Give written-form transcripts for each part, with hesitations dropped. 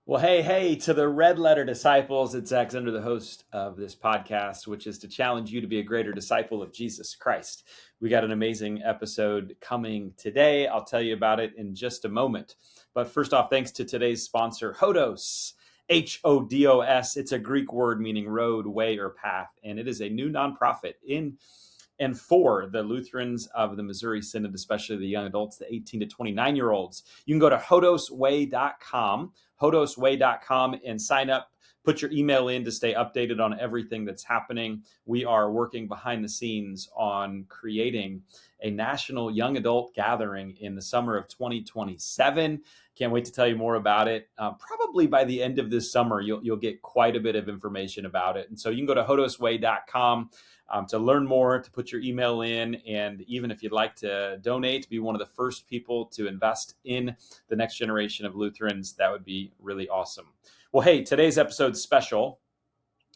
Well, hey, to the Red Letter Disciples, it's Zach Zender, the host of this podcast, which is to challenge you to be a greater disciple of Jesus Christ. We got an amazing episode coming today. I'll tell you about it in just a moment. But first off, thanks to today's sponsor, Hodos. Hodos. It's a Greek word meaning road, way, or path, and it is a new nonprofit in and for the Lutherans of the Missouri Synod, especially the young adults, the 18 to 29-year-olds. You can go to hodosway.com, and sign up. Put your email in to stay updated on everything that's happening. We are working behind the scenes on creating a national young adult gathering in the summer of 2027. Can't wait to tell you more about it. Probably by the end of this summer, you'll get quite a bit of information about it. And so you can go to hodosway.com to learn more, to put your email in, and even if you'd like to donate, be one of the first people to invest in the next generation of Lutherans, that would be really awesome. Well, hey, today's episode's special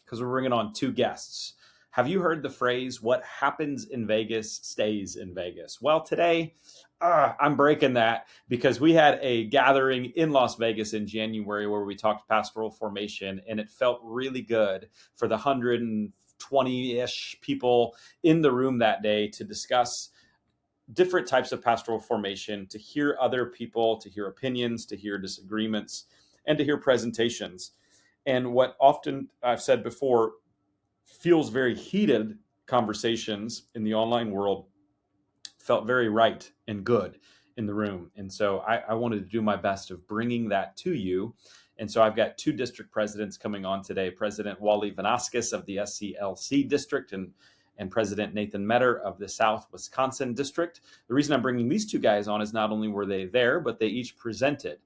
because we're bringing on two guests. Have you heard the phrase, what happens in Vegas stays in Vegas? Well, today, I'm breaking that because we had a gathering in Las Vegas in January where we talked pastoral formation, and it felt really good for the 120-ish people in the room that day to discuss different types of pastoral formation, to hear other people, to hear opinions, to hear disagreements, and to hear presentations. And what often I've said before feels very heated conversations in the online world felt very right and good in the room. And so I wanted to do my best of bringing that to you. And so I've got two district presidents coming on today, President Wally Vinovskis of the SELC District and President Nathan Meador of the South Wisconsin District. The reason I'm bringing these two guys on is not only were they there, but they each presented.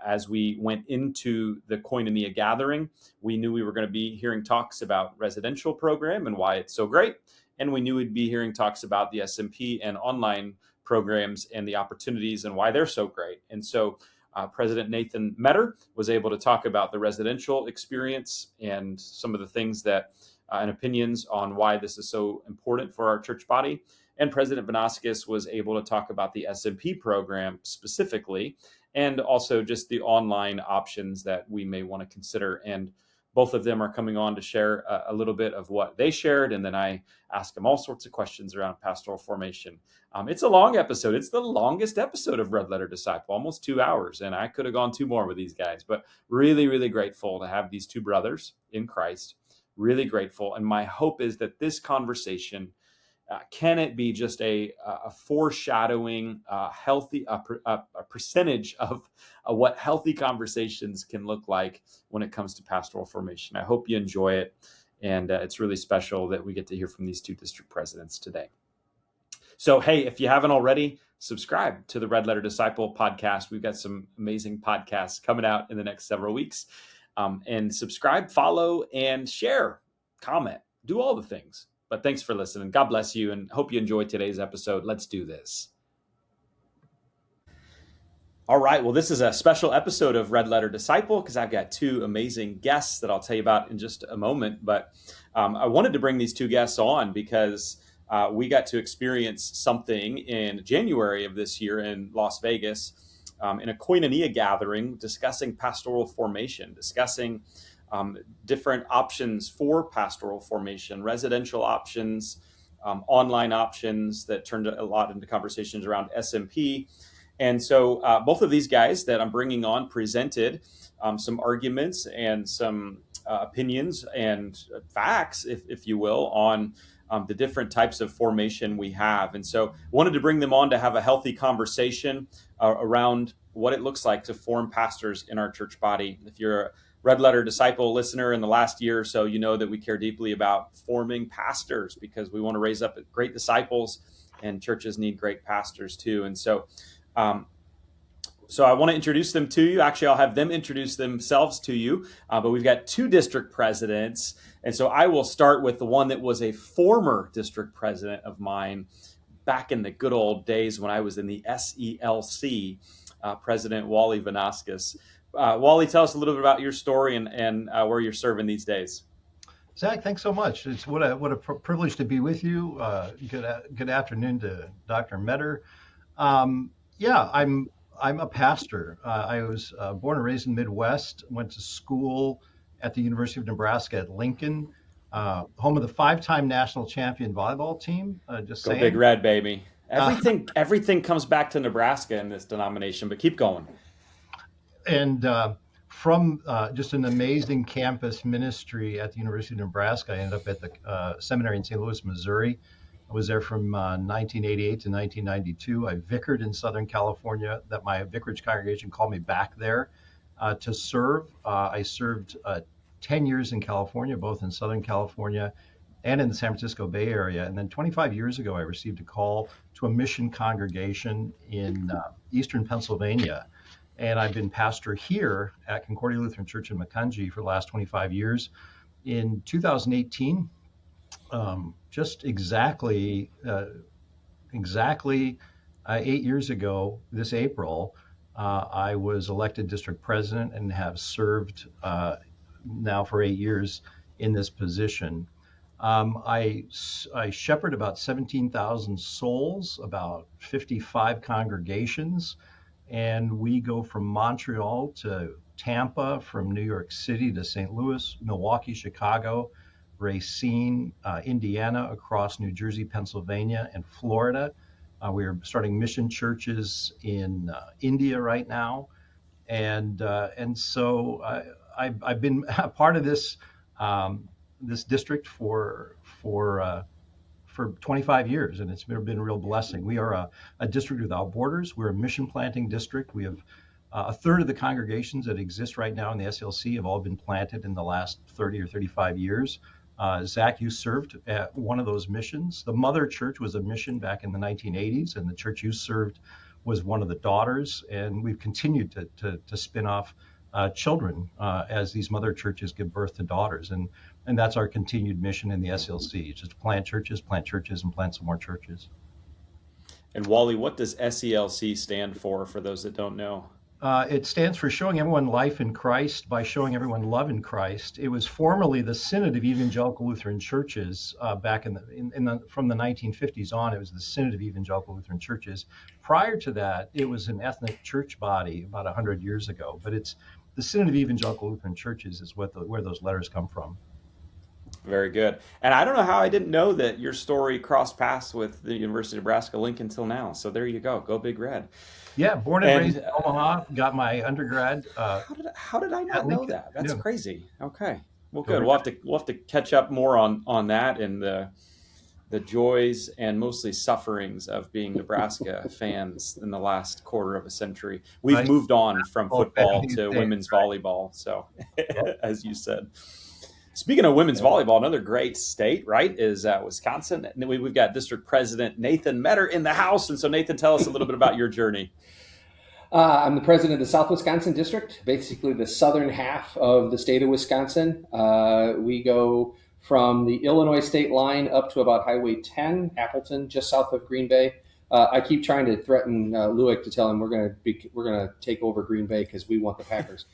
As we went into the Koinonia gathering, we knew we were going to be hearing talks about residential program and why it's so great. And we knew we'd be hearing talks about the SMP and online programs and the opportunities and why they're so great. And so President Nathan Meador was able to talk about the residential experience and some of the things that and opinions on why this is so important for our church body. And President Vinovskis was able to talk about the SMP program specifically, and also just the online options that we may want to consider. And both of them are coming on to share a little bit of what they shared, and then I ask them all sorts of questions around pastoral formation. It's a long episode. It's the longest episode of Red Letter Disciple, almost 2 hours, and I could have gone 2 more with these guys, but really, really grateful to have these two brothers in Christ. Really grateful, and my hope is that this conversation can it be just a foreshadowing, healthy, a percentage of what healthy conversations can look like when it comes to pastoral formation. I hope you enjoy it, and it's really special that we get to hear from these two district presidents today. So, hey, if you haven't already, subscribe to the Red Letter Disciple podcast. We've got some amazing podcasts coming out in the next several weeks. And subscribe, follow, and share, comment, do all the things. But thanks for listening. God bless you, and hope you enjoyed today's episode. Let's do this. All right. Well, this is a special episode of Red Letter Disciple because I've got two amazing guests that I'll tell you about in just a moment. But I wanted to bring these two guests on because we got to experience something in January of this year in Las Vegas in a Koinonia gathering discussing pastoral formation, discussing different options for pastoral formation, residential options, online options that turned a lot into conversations around SMP. And so both of these guys that I'm bringing on presented some arguments and some opinions and facts, if you will, on the different types of formation we have. And so wanted to bring them on to have a healthy conversation around what it looks like to form pastors in our church body. If you're a Red Letter Disciple listener in the last year or so, you know that we care deeply about forming pastors because we want to raise up great disciples, and churches need great pastors too. And so I want to introduce them to you. Actually, I'll have them introduce themselves to you, but we've got two district presidents. And so I will start with the one that was a former district president of mine back in the good old days when I was in the SELC, President Wally Vinovskis. Wally, tell us a little bit about your story and where you're serving these days. Zach, thanks so much. It's what a privilege to be with you. Good afternoon to Dr. Meador. I'm I'm a pastor. I was born and raised in the Midwest, went to school at the University of Nebraska at Lincoln, home of the five-time national champion volleyball team. Just Go Big saying. Red, baby. Uh, Everything comes back to Nebraska in this denomination, but keep going. and from just an amazing campus ministry at the University of Nebraska, I ended up at the Seminary in St. Louis, Missouri. I was there from 1988 to 1992. I vicared in Southern California. That my vicarage congregation called me back there to serve. I served 10 years in California, both in Southern California and in the San Francisco Bay Area. And then 25 years ago, I received a call to a mission congregation in Eastern Pennsylvania. And I've been pastor here at Concordia Lutheran Church in Macungie for the last 25 years. In 2018, just exactly 8 years ago, this April, I was elected district president and have served now for 8 years in this position. I shepherd about 17,000 souls, about 55 congregations, and we go from Montreal to Tampa, from New York City to St. Louis, Milwaukee, Chicago, Racine, Indiana, across New Jersey, Pennsylvania, and Florida. We are starting mission churches in India right now, and so I've been a part of this this district for 25 years, and it's been a real blessing. We are a district without borders. We're a mission planting district. We have a third of the congregations that exist right now in the SELC have all been planted in the last 30 or 35 years. Zach, you served at one of those missions. The mother church was a mission back in the 1980s, and the church you served was one of the daughters. And we've continued to spin off children as these mother churches give birth to daughters. And that's our continued mission in the SLC, just to plant churches, and plant some more churches. And Wally, what does SELC stand for those that don't know? It stands for Showing Everyone Life in Christ by Showing Everyone Love in Christ. It was formerly the Synod of Evangelical Lutheran Churches back from the 1950s on. It was the Synod of Evangelical Lutheran Churches. Prior to that, it was an ethnic church body about 100 years ago. But it's the Synod of Evangelical Lutheran Churches is where those letters come from. Very good. And I don't know how I didn't know that your story crossed paths with the University of Nebraska Lincoln till now. So there you go. Go Big Red. Yeah, born and raised in Omaha, got my undergrad. How did I not know that? That's crazy. Okay. Well, good. We'll have to catch up more on that and the joys and mostly sufferings of being Nebraska fans in the last quarter of a century. We've moved on from football to women's volleyball. So, as you said. Speaking of women's volleyball, another great state, right, is Wisconsin. And we've got District President Nathan Meador in the house. And so, Nathan, tell us a little bit about your journey. I'm the president of the South Wisconsin District, basically the southern half of the state of Wisconsin. We go from the Illinois state line up to about Highway 10, Appleton, just south of Green Bay. I keep trying to threaten Luick to tell him we're going to take over Green Bay because we want the Packers.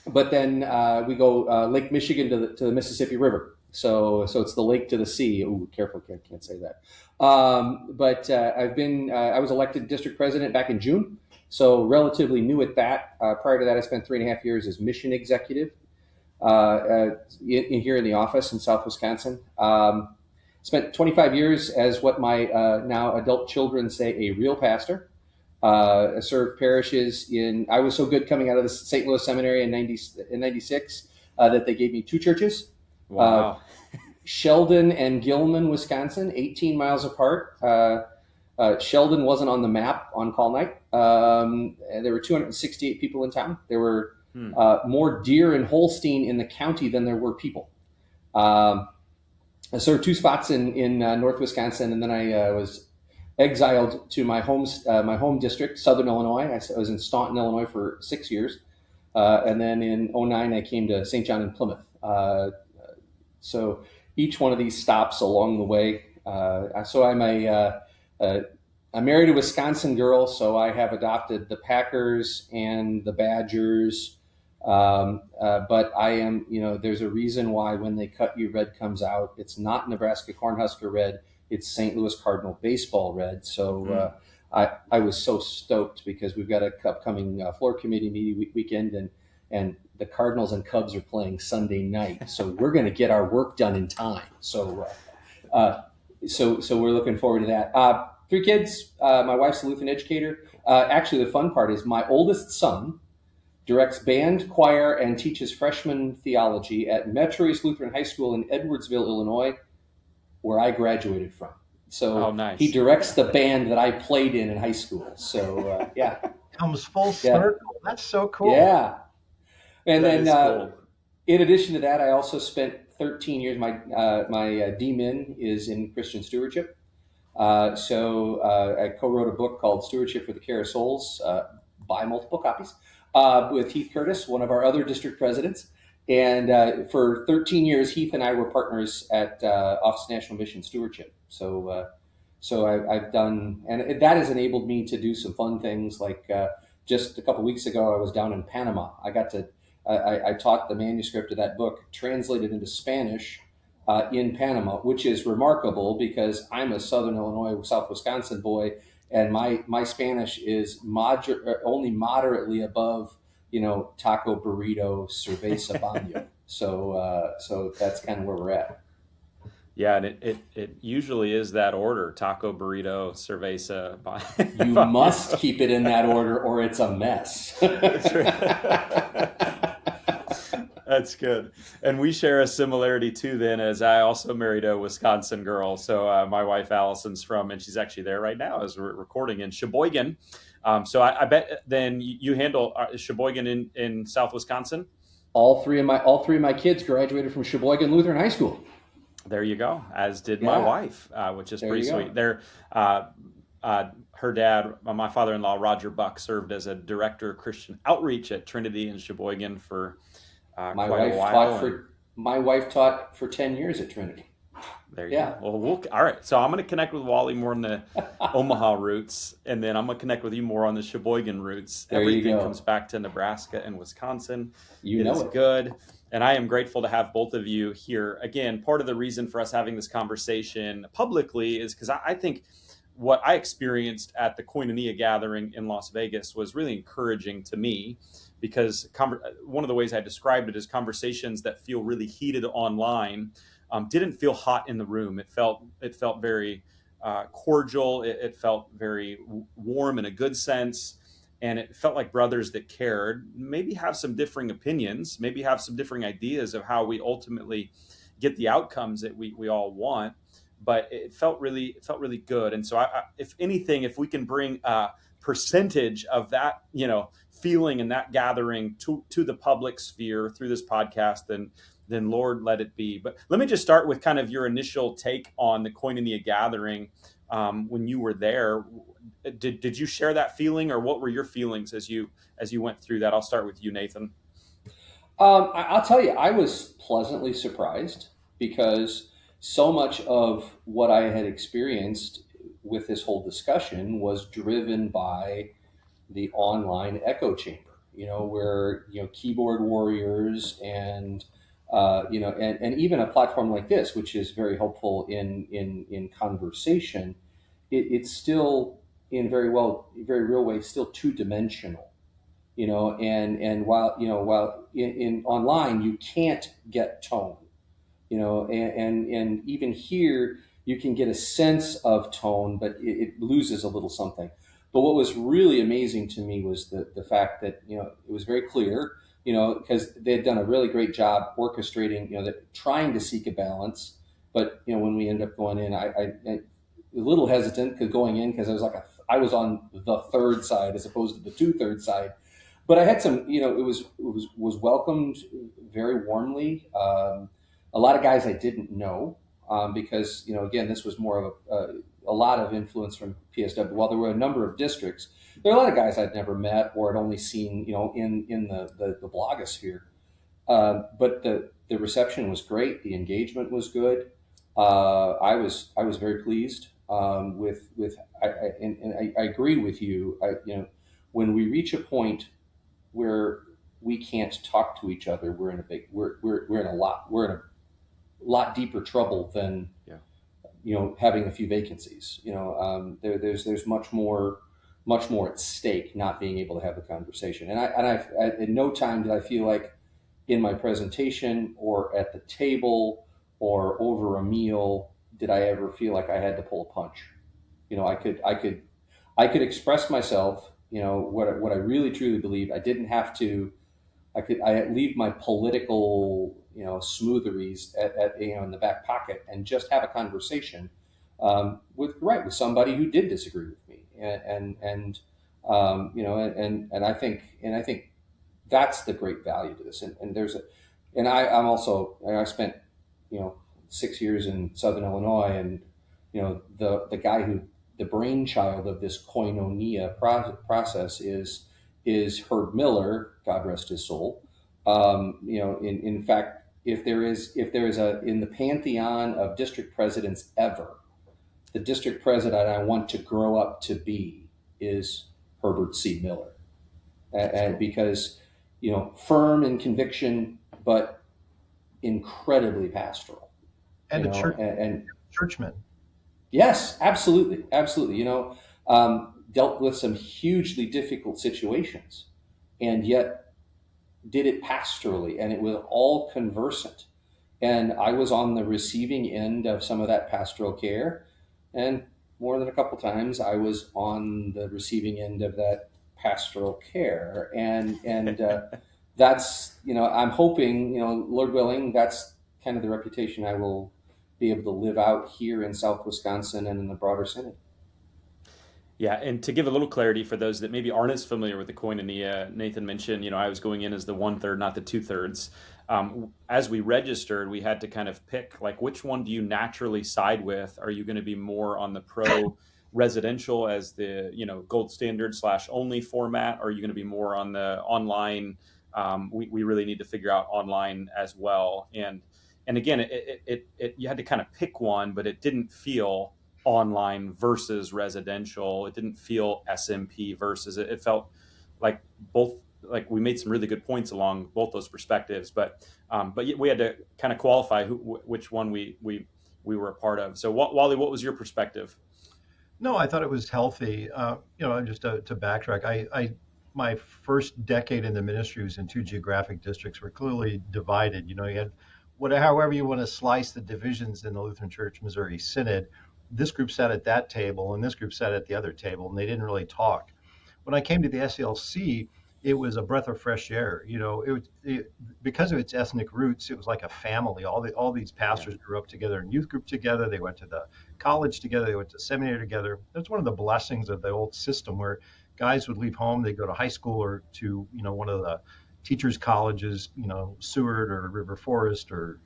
But then we go Lake Michigan to the Mississippi River. So it's the lake to the sea. Ooh, careful, can't say that. But I was elected district president back in June, so relatively new at that. Prior to that, I spent 3.5 years as mission executive here in the office in South Wisconsin. Spent 25 years as what my now adult children say, a real pastor. I served parishes I was so good coming out of the St. Louis Seminary in 96 that they gave me 2 churches. Wow. Sheldon and Gilman, Wisconsin, 18 miles apart. Sheldon wasn't on the map on call night. There were 268 people in town. There were more deer and Holstein in the county than there were people. I served 2 spots in North Wisconsin, and then I was exiled to my home district, Southern Illinois. I was in Staunton, Illinois for 6 years. And then in 2009, I came to St. John in Plymouth. So each one of these stops along the way. So I'm married a Wisconsin girl, so I have adopted the Packers and the Badgers. But I am, there's a reason why when they cut you, red comes out. It's not Nebraska Cornhusker red. It's St. Louis Cardinal baseball red. So I was so stoked because we've got a upcoming floor committee meeting weekend, and the Cardinals and Cubs are playing Sunday night, so we're going to get our work done in time. So we're looking forward to that. 3 kids. My wife's a Lutheran educator. Actually, the fun part is my oldest son directs band, choir, and teaches freshman theology at Metro East Lutheran High School in Edwardsville, Illinois, where I graduated from. So nice. He directs the band that I played in high school. So yeah. Comes full circle. Yeah. That's so cool. Yeah. And that then cool. In addition to that, I also spent 13 years, my DMin is in Christian stewardship. So I co-wrote a book called Stewardship for the Care of Souls, buy multiple copies, with Heath Curtis, one of our other district presidents. And for 13 years, Heath and I were partners at Office of National Mission Stewardship. So I've done, and that has enabled me to do some fun things. Like just a couple weeks ago, I was down in Panama. I taught the manuscript of that book, translated into Spanish in Panama, which is remarkable because I'm a Southern Illinois, South Wisconsin boy, and my Spanish is only moderately above, taco, burrito, cerveza, baño. So that's kind of where we're at. Yeah, and it usually is that order: taco, burrito, cerveza. You must keep it in that order, or it's a mess. That's right. That's good. And we share a similarity too then, as I also married a Wisconsin girl. So my wife Allison's and she's actually there right now as we're recording in Sheboygan. So I bet then you handle Sheboygan in South Wisconsin? All three of my kids graduated from Sheboygan Lutheran High School. There you go, as did my wife, which is pretty sweet. Her dad, my father-in-law, Roger Buck, served as a director of Christian outreach at Trinity in Sheboygan for quite a while. My wife taught for 10 years at Trinity. There you go. Well, all right. So I'm going to connect with Wally more on the Omaha roots, and then I'm going to connect with you more on the Sheboygan roots. Everything comes back to Nebraska and Wisconsin. It is good. And I am grateful to have both of you here. Again, part of the reason for us having this conversation publicly is because I think what I experienced at the Koinonia gathering in Las Vegas was really encouraging to me, because one of the ways I described it is conversations that feel really heated online didn't feel hot in the room. It felt very cordial. It felt very warm in a good sense. And it felt like brothers that cared, maybe have some differing opinions, maybe have some differing ideas of how we ultimately get the outcomes that we all want. But it felt really good. And so if anything, if we can bring a percentage of that, feeling and that gathering to the public sphere through this podcast, then Lord, let it be. But let me just start with kind of your initial take on the Koinonia gathering when you were there. Did you share that feeling, or what were your feelings as you went through that? I'll start with you, Nathan. I'll tell you, I was pleasantly surprised because so much of what I had experienced with this whole discussion was driven by the online echo chamber, where, keyboard warriors and even a platform like this, which is very helpful in conversation, it's still in very real way, still two-dimensional, and while in online, you can't get tone, and even here you can get a sense of tone, but it loses a little something. But what was really amazing to me was the fact that, it was very clear, because they had done a really great job orchestrating, trying to seek a balance. But, when we ended up going in, I a little hesitant going in because I was on the third side as opposed to the 2/3 side. But I had some, it was welcomed very warmly. A lot of guys I didn't know because, again, this was more of a lot of influence from PSW. While there were a number of districts, there are a lot of guys I'd never met or had only seen, in the blogosphere. But the reception was great. The engagement was good. I was very pleased with. I agree with you. When we reach a point where we can't talk to each other, we're in a lot deeper trouble than having a few vacancies. There's much more at stake not being able to have the conversation. And I in no time did I feel like in my presentation or at the table or over a meal did I ever feel like I had to pull a punch. I could express myself. What I really truly believed. I didn't have to. I leave my political smootheries at in the back pocket and just have a conversation with somebody who did disagree with me, and I think that's the great value to this. I spent 6 years in Southern Illinois, and the guy who the brainchild of this Koinonia process is Herb Miller, God rest his soul. In fact, if there is in the pantheon of district presidents ever, the district president I want to grow up to be is Herbert C. Miller, and because firm in conviction, but incredibly pastoral, and and churchman. Yes, absolutely. Dealt with some hugely difficult situations, and yet did it pastorally, and it was all conversant. And I was on the receiving end of some of that pastoral care, and more than a couple times I was on the receiving end of that pastoral care. And that's, I'm hoping, Lord willing, that's kind of the reputation I will be able to live out here in South Wisconsin and in the broader Synod. Yeah, and to give a little clarity for those that maybe aren't as familiar with the Koinonia, Nathan mentioned, I was going in as the 1/3, not the 2/3. As we registered, we had to kind of pick, like, which one do you naturally side with? Are you going to be more on the pro-residential as the, gold standard / only format? Or are you going to be more on the online? We really need to figure out online as well. And again, you had to kind of pick one, but it didn't feel online versus residential. It didn't feel SMP versus it felt like both. Like, we made some really good points along both those perspectives, but we had to kind of qualify which one we were a part of. So Wally, what was your perspective? No, I thought it was healthy. Just to backtrack, my first decade in the ministry was in 2 geographic districts. Were clearly divided. You had however you want to slice the divisions in the Lutheran Church Missouri Synod. This group sat at that table and this group sat at the other table, and they didn't really talk. When I came to the SELC, it was a breath of fresh air. Because of its ethnic roots, it was like a family. All these pastors grew up together in youth group together. They went to the college together. They went to seminary together. That's one of the blessings of the old system, where guys would leave home, they'd go to high school or to one of the teachers' colleges, Seward or River Forest or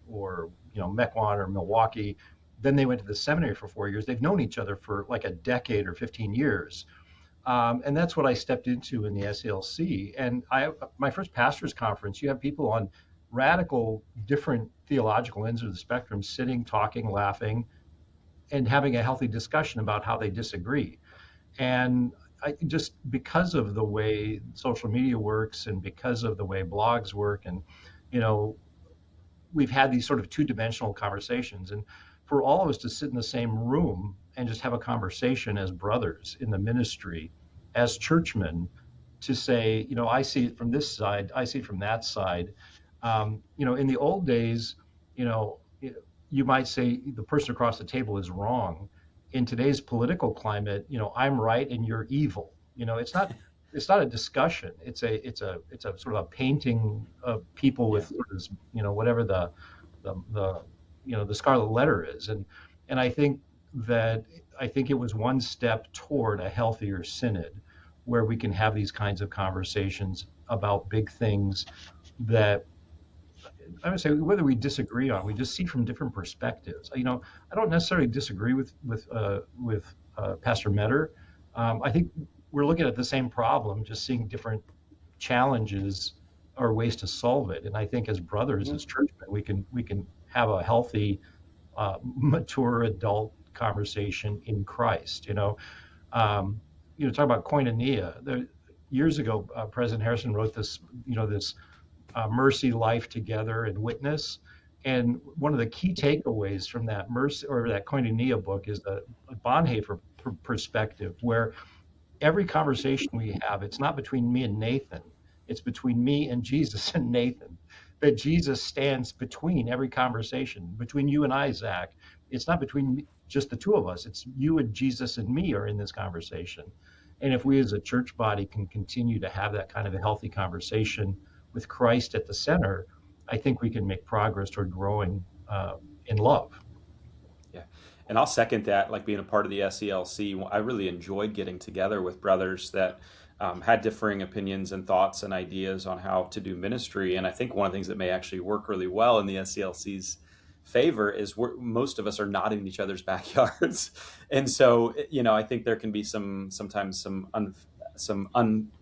Mequon or Milwaukee. Then they went to the seminary for 4 years. They've known each other for like a decade or 15 years. And that's what I stepped into in the SELC. And my first pastors' conference, you have people on radical, different theological ends of the spectrum sitting, talking, laughing, and having a healthy discussion about how they disagree. And because of the way social media works and because of the way blogs work, and, we've had these sort of 2-dimensional conversations. And for all of us to sit in the same room and just have a conversation as brothers in the ministry, as churchmen, to say, I see it from this side, I see it from that side. In the old days, you might say the person across the table is wrong. In today's political climate, I'm right and you're evil. It's not a discussion. It's a sort of a painting of people with whatever the scarlet letter is. And I think it was one step toward a healthier synod, where we can have these kinds of conversations about big things that I would say, whether we disagree on, we just see from different perspectives. I don't necessarily disagree with Pastor Meador. I think we're looking at the same problem, just seeing different challenges or ways to solve it. And I think as brothers, as churchmen, we can have a healthy, mature adult conversation in Christ. Talk about koinonia. Years ago, President Harrison wrote this, mercy, life together, and witness. And one of the key takeaways from that mercy or that Koinonia book is the Bonhoeffer perspective, where every conversation we have, it's not between me and Nathan, it's between me and Jesus and Nathan. That Jesus stands between every conversation, between you and I, Zach. It's not between just the two of us. It's you and Jesus and me are in this conversation. And if we as a church body can continue to have that kind of a healthy conversation with Christ at the center, I think we can make progress toward growing in love. Yeah. And I'll second that, like being a part of the SELC. I really enjoyed getting together with brothers that had differing opinions and thoughts and ideas on how to do ministry. And I think one of the things that may actually work really well in the SELC's favor is most of us are not in each other's backyards. And so, I think there can be sometimes some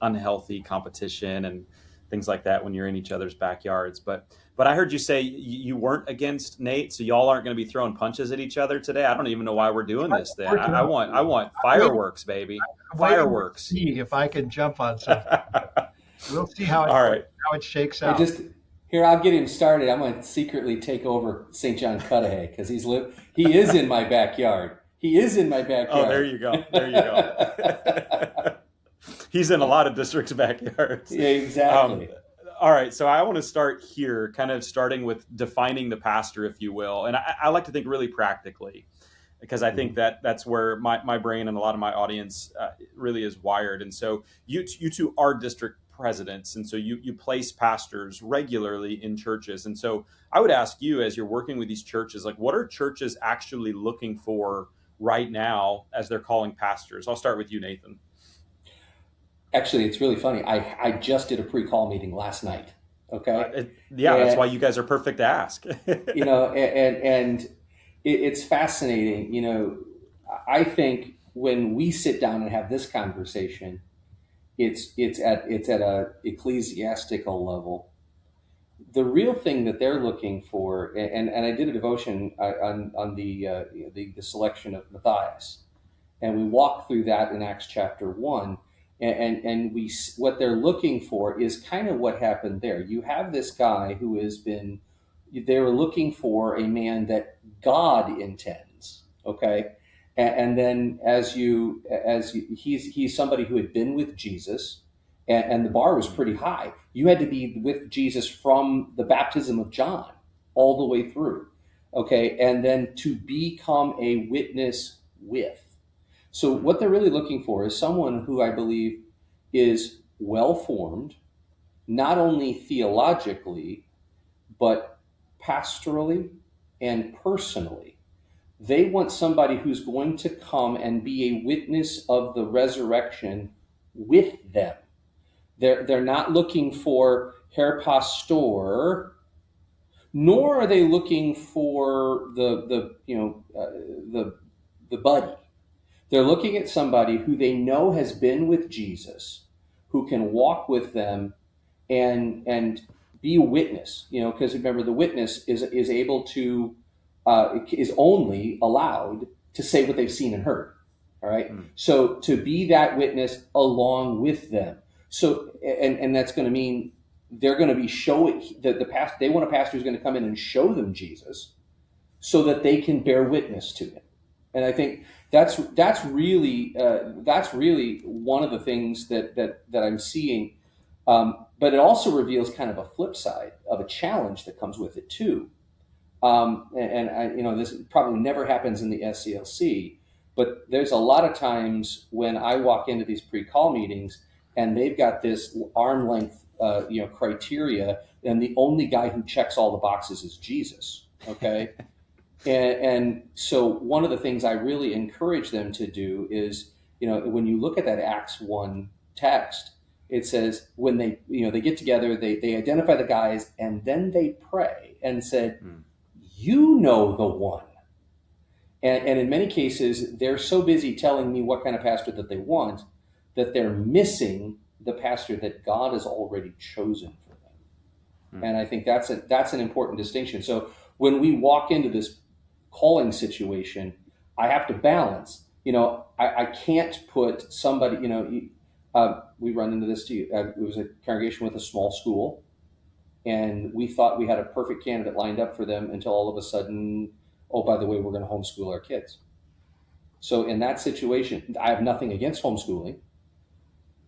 unhealthy competition and things like that when you're in each other's backyards. But I heard you say you weren't against Nate, so y'all aren't going to be throwing punches at each other today. I don't even know why we're doing this then. I want fireworks, baby. Fireworks. See if I can jump on something. We'll see how it shakes out. I'll get him started. I'm going to secretly take over St. John Cudahy because he is in my backyard. He is in my backyard. Oh, there you go. He's in a lot of districts' backyards. Yeah, exactly. All right, so I want to start here, kind of starting with defining the pastor, if you will. And I like to think really practically, because I think that's where my brain and a lot of my audience really is wired. And so you two are district presidents, and so you place pastors regularly in churches. And so I would ask you, as you're working with these churches, like, what are churches actually looking for right now as they're calling pastors? I'll start with you, Nathan. Actually, it's really funny. I just did a pre-call meeting last night. Okay. That's why you guys are perfect to ask. And it's fascinating. I think when we sit down and have this conversation, it's at a ecclesiastical level. The real thing that they're looking for, and I did a devotion on the selection of Matthias, and we walked through that in Acts chapter 1. And what they're looking for is kind of what happened there. You have this guy who they were looking for a man that God intends, okay? And then he's somebody who had been with Jesus, and the bar was pretty high. You had to be with Jesus from the baptism of John all the way through, okay? And then to become a witness with. So what they're really looking for is someone who I believe is well-formed, not only theologically, but pastorally and personally. They want somebody who's going to come and be a witness of the resurrection with them. They're not looking for Herr Pastor, nor are they looking for the buddy. They're looking at somebody who they know has been with Jesus, who can walk with them and be a witness. Because remember, the witness is able to is only allowed to say what they've seen and heard. All right. So to be that witness along with them. So and that's going to mean they're going to be showing they want a pastor who's going to come in and show them Jesus, so that they can bear witness to him. And I think that's really one of the things that I'm seeing. But it also reveals kind of a flip side of a challenge that comes with it too. This probably never happens in the SELC, but there's a lot of times when I walk into these pre-call meetings and they've got this arm length, criteria, and the only guy who checks all the boxes is Jesus. Okay. And so one of the things I really encourage them to do is, when you look at that Acts 1 text, it says when they get together, they identify the guys, and then they pray and said, you know the one. And in many cases, they're so busy telling me what kind of pastor that they want that they're missing the pastor that God has already chosen for them. And I think that's an important distinction. So when we walk into this calling situation, I have to balance. I can't put somebody. We run into this too. It was a congregation with a small school, And we thought we had a perfect candidate lined up for them until all of a sudden, oh, by the way, we're going to homeschool our kids. So in that situation, I have nothing against homeschooling,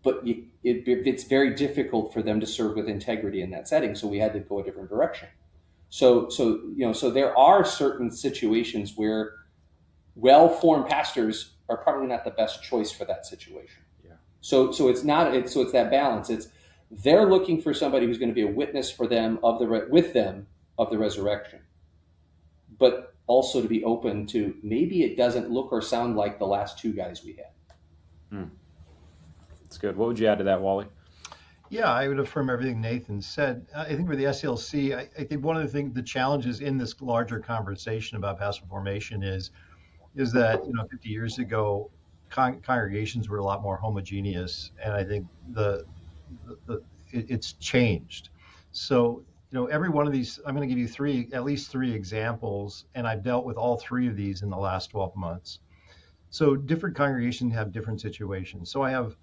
but it's very difficult for them to serve with integrity in that setting. So we had to go a different direction. So there are certain situations where well-formed pastors are probably not the best choice for that situation. Yeah. So it's that balance. It's they're looking for somebody who's going to be a witness for them with them of the resurrection, but also to be open to maybe it doesn't look or sound like the last two guys we had. That's good. What would you add to that, Wally? Yeah, I would affirm everything Nathan said. I think with the SELC, I think one of the challenges in this larger conversation about pastoral formation is that 50 years ago, congregations were a lot more homogeneous, and I think it's changed. So every one of these, I'm going to give you at least three examples, and I've dealt with all three of these in the last 12 months. So different congregations have different situations. So I have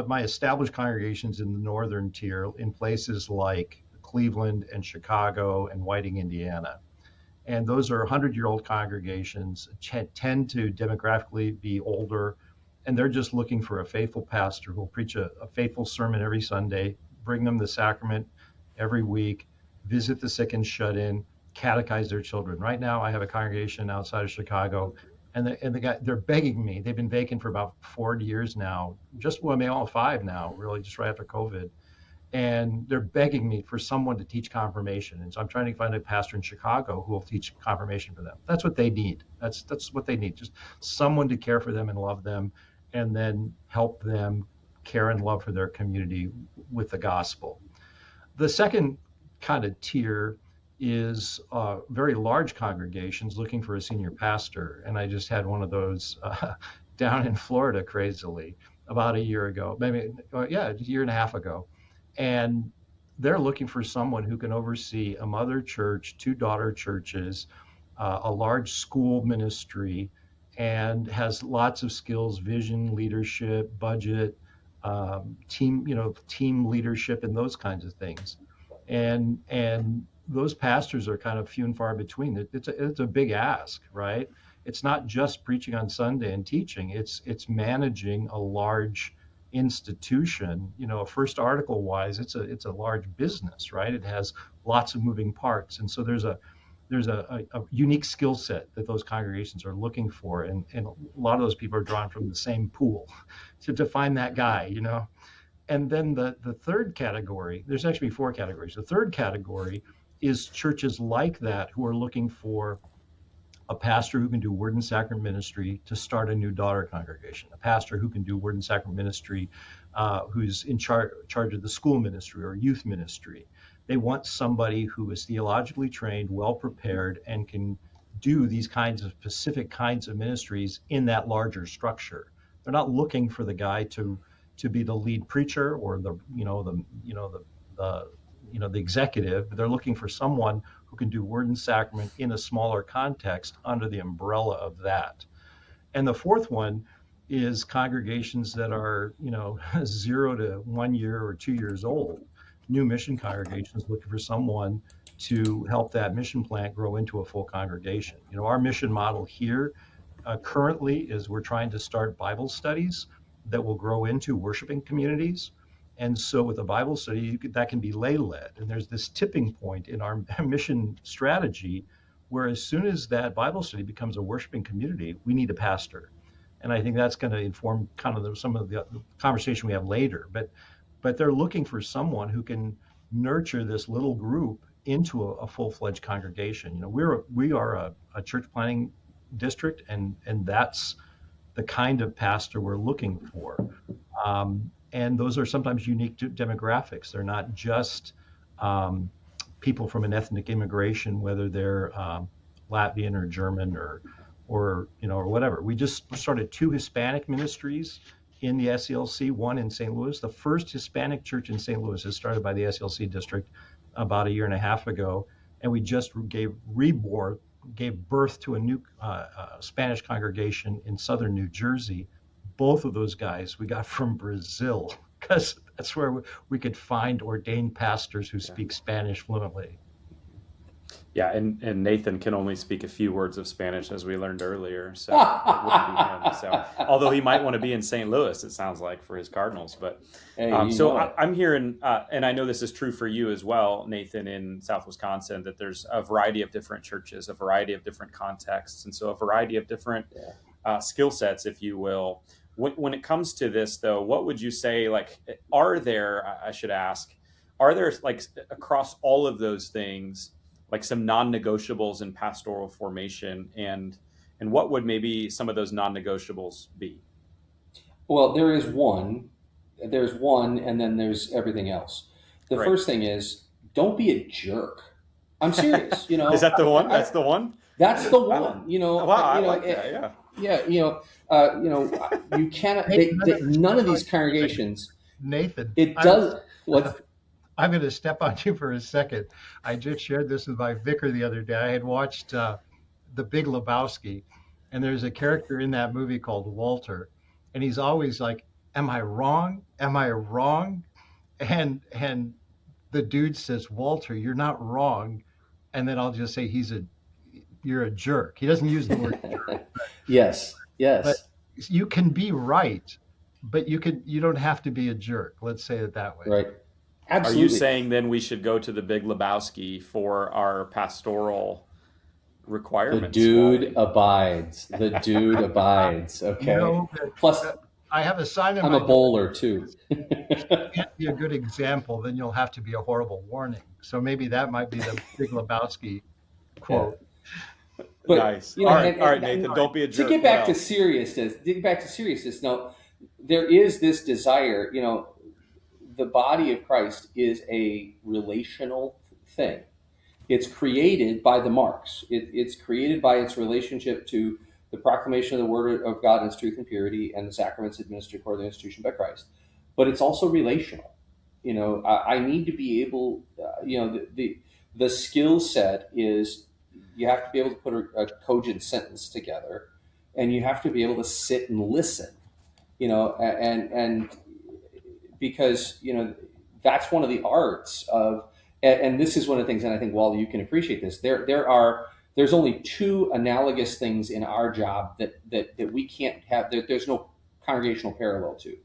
my established congregations in the northern tier in places like Cleveland and Chicago and Whiting, Indiana. And those are 100-year-old congregations, tend to demographically be older, and they're just looking for a faithful pastor who will preach a faithful sermon every Sunday, bring them the sacrament every week, visit the sick and shut in, catechize their children. Right now, I have a congregation outside of Chicago, and the guy, they're begging me. They've been vacant for about 4 years now. All 5 now, really, just right after COVID. And they're begging me for someone to teach confirmation. And so I'm trying to find a pastor in Chicago who will teach confirmation for them. That's what they need. That's what they need. Just someone to care for them and love them, and then help them care and love for their community with the gospel. The second kind of tier is very large congregations looking for a senior pastor. And I just had one of those down in Florida, crazily, about a year ago, a year and a half ago. And they're looking for someone who can oversee a mother church, 2 daughter churches, a large school ministry, and has lots of skills, vision, leadership, budget, team leadership, and those kinds of things. And those pastors are kind of few and far between. It's a big ask, right? It's not just preaching on Sunday and teaching. It's managing a large institution. First article wise, it's a large business, right? It has lots of moving parts, and so there's a unique skill set that those congregations are looking for, and a lot of those people are drawn from the same pool to find that guy. And then the third category, there's actually 4 categories. The third category is churches like that who are looking for a pastor who can do word and sacrament ministry to start a new daughter congregation, a pastor who can do word and sacrament ministry, who's in charge of the school ministry or youth ministry. They want somebody who is theologically trained, well prepared, and can do these kinds of specific kinds of ministries in that larger structure. They're not looking for the guy to be the lead preacher or the executive. They're looking for someone who can do word and sacrament in a smaller context under the umbrella of that. And the fourth one is congregations that are 0 to 1 year or 2 years old. New mission congregations looking for someone to help that mission plant grow into a full congregation. Our mission model here currently is we're trying to start Bible studies that will grow into worshiping communities. And so with a Bible study, that can be lay-led. And there's this tipping point in our mission strategy where as soon as that Bible study becomes a worshiping community, we need a pastor. And I think that's going to inform kind of some of the conversation we have later. But they're looking for someone who can nurture this little group into a full-fledged congregation. We are a church planting district, and that's the kind of pastor we're looking for. And those are sometimes unique to demographics. They're not just people from an ethnic immigration, whether they're Latvian or German or whatever. We just started 2 Hispanic ministries in the SELC, one in St. Louis. The first Hispanic church in St. Louis is started by the SELC District about a year and a half ago, and we just gave birth to a new Spanish congregation in southern New Jersey. Both of those guys we got from Brazil. because that's where we could find ordained pastors who speak Spanish fluently. Yeah, and Nathan can only speak a few words of Spanish, as we learned earlier, so it wouldn't be him. So, although he might want to be in St. Louis, it sounds like, for his Cardinals. But Hey, so I'm hearing, and I know this is true for you as well, Nathan, in South Wisconsin, that there's a variety of different churches, a variety of different contexts, and so a variety of different skill sets, if you will. When it comes to this, though, what would you say? Like, are there? I should ask, are there, like, across all of those things, like some non-negotiables in pastoral formation, and what would maybe some of those non-negotiables be? Well, there's one, and then there's everything else. The first thing is, don't be a jerk. I'm serious. Is that the one? That's the one. That's the one. Wow, I like that. Yeah. Yeah. You cannot. None of these congregations. Nathan, it does. What? I'm going to step on you for a second. I just shared this with my vicar the other day. I had watched The Big Lebowski, and there's a character in that movie called Walter, and he's always like, "Am I wrong? Am I wrong?" And the dude says, "Walter, you're not wrong," and then I'll just say, "You're a jerk." He doesn't use the word jerk. Yes. But you can be right, but you don't have to be a jerk. Let's say it that way. Right. Absolutely. Are you saying then we should go to The Big Lebowski for our pastoral requirements? The dude abides. The dude abides. Okay. Plus, I have a sign in I'm my a bowler too. If you can't be a good example, then you'll have to be a horrible warning. So maybe that might be the Big Lebowski quote. Yeah. But, nice. All right, Nathan, don't be a jerk. To get back to seriousness, now, there is this desire, the body of Christ is a relational thing. It's created by the marks. It's created by its relationship to the proclamation of the Word of God in its truth and purity, and the sacraments administered according to the institution by Christ. But it's also relational. I need to be able, the skill set is, you have to be able to put a cogent sentence together, and you have to be able to sit and listen, and because, that's one of the arts of, and this is one of the things, and I think, Wally, you can appreciate this. There's only two analogous things in our job that we can't have. There's no congregational parallel to.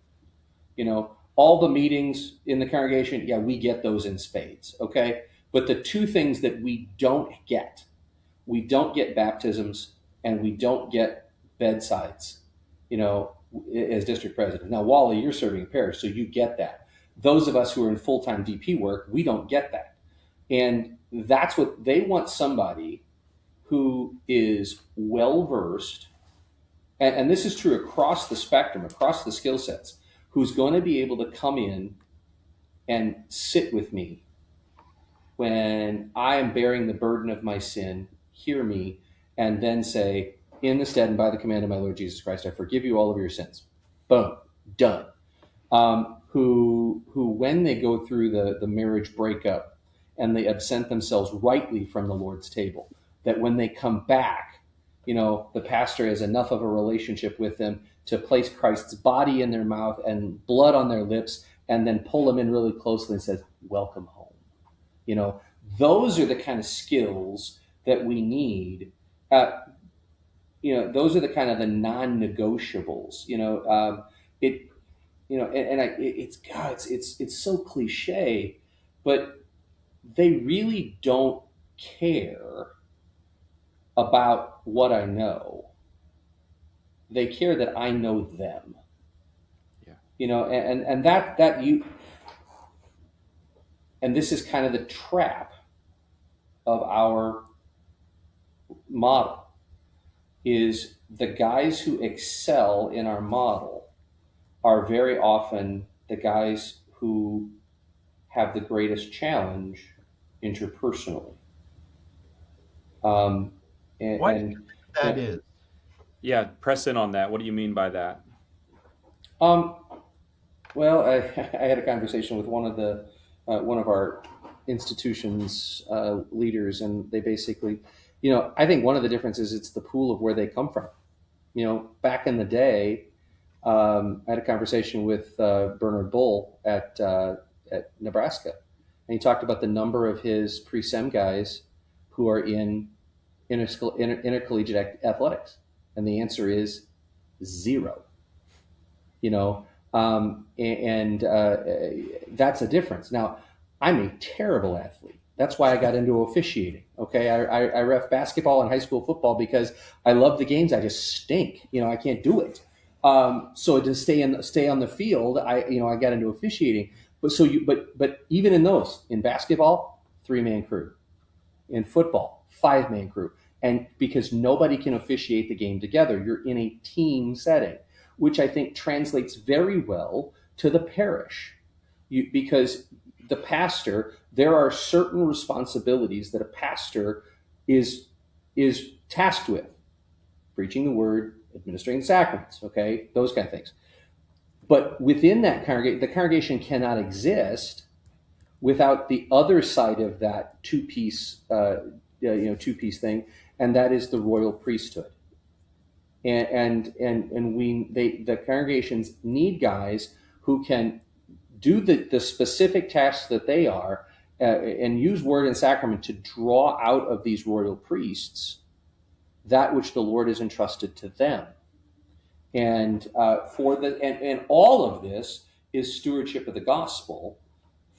All the meetings in the congregation, yeah, we get those in spades, okay? But the two things that we don't get baptisms, and we don't get bedsides, as district president. Now, Wally, you're serving a parish, so you get that. Those of us who are in full-time DP work, we don't get that. And that's what they want, somebody who is well-versed, and this is true across the spectrum, across the skill sets, who's going to be able to come in and sit with me when I am bearing the burden of my sin, hear me, and then say, in the stead and by the command of my Lord Jesus Christ, I forgive you all of your sins. Boom, done. Who when they go through the marriage breakup and they absent themselves rightly from the Lord's table, that when they come back, the pastor has enough of a relationship with them to place Christ's body in their mouth and blood on their lips, and then pull them in really closely and says, welcome home. Those are the kind of skills that we need. Those are the kind of the non-negotiables. It's so cliche, but they really don't care about what I know. They care that I know them. Yeah. And this is kind of the trap of our model, is the guys who excel in our model are very often the guys who have the greatest challenge interpersonally. What that is? Yeah, press in on that. What do you mean by that? Well, I had a conversation with one of our institution's leaders, and they basically, I think one of the differences, it's the pool of where they come from. Back in the day, I had a conversation with Bernard Bull at Nebraska, and he talked about the number of his pre-sem guys who are in intercollegiate athletics, and the answer is 0. You know, and that's a difference. Now, I'm a terrible athlete. That's why I got into officiating. Okay, I ref basketball and high school football because I love the games. I just stink. I can't do it. So to stay on the field, I got into officiating. But even in those, in basketball, 3-man crew, in football, 5-man crew, and because nobody can officiate the game together, you're in a team setting, which I think translates very well to the parish, because the pastor, there are certain responsibilities that a pastor is tasked with: preaching the word, administering the sacraments, okay, those kind of things. But within that congregation, the congregation cannot exist without the other side of that two-piece thing, and that is the royal priesthood. The congregations need guys who can do the specific tasks that they are, and use word and sacrament to draw out of these royal priests that which the Lord has entrusted to them. And all of this is stewardship of the gospel,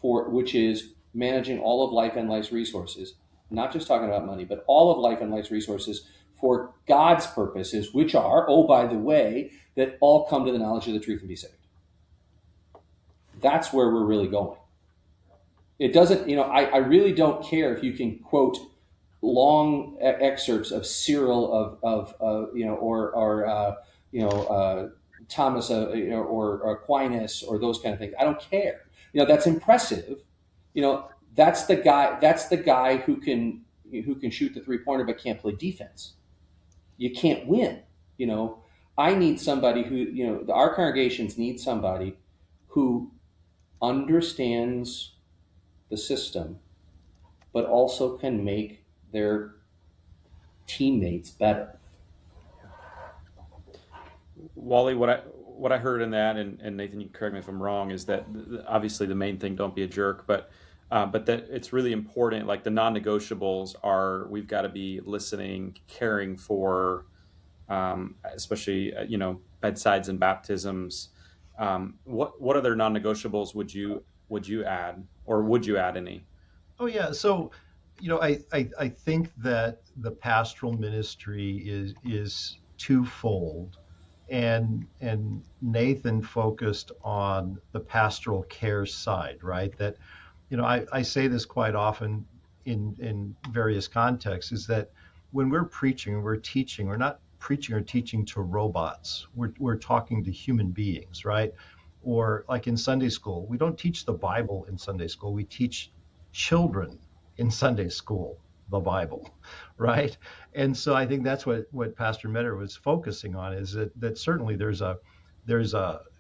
which is managing all of life and life's resources, not just talking about money, but all of life and life's resources for God's purposes, which are, oh, by the way, that all come to the knowledge of the truth and be saved. That's where we're really going. It doesn't, I really don't care if you can quote long excerpts of Cyril or Thomas or Aquinas or those kind of things. I don't care. That's impressive. That's the guy who can shoot the 3-pointer but can't play defense. You can't win. I need somebody who, our congregations need somebody who understands the system, but also can make their teammates better. Wally, what I heard in that, and Nathan, you can correct me if I'm wrong, is that obviously the main thing, don't be a jerk, but that it's really important. Like the non-negotiables are, we've got to be listening, caring for, especially bedsides and baptisms. What other non-negotiables would you add, or would you add any? Oh yeah, so I think that the pastoral ministry is twofold, and Nathan focused on the pastoral care side, right? That I say this quite often in various contexts, is that when we're preaching, we're teaching, we're not preaching or teaching to robots. We're talking to human beings, right? Or like in Sunday school, we don't teach the Bible in Sunday school. We teach children in Sunday school the Bible, right? And so I think that's what Pastor Meador was focusing on, is that certainly there's a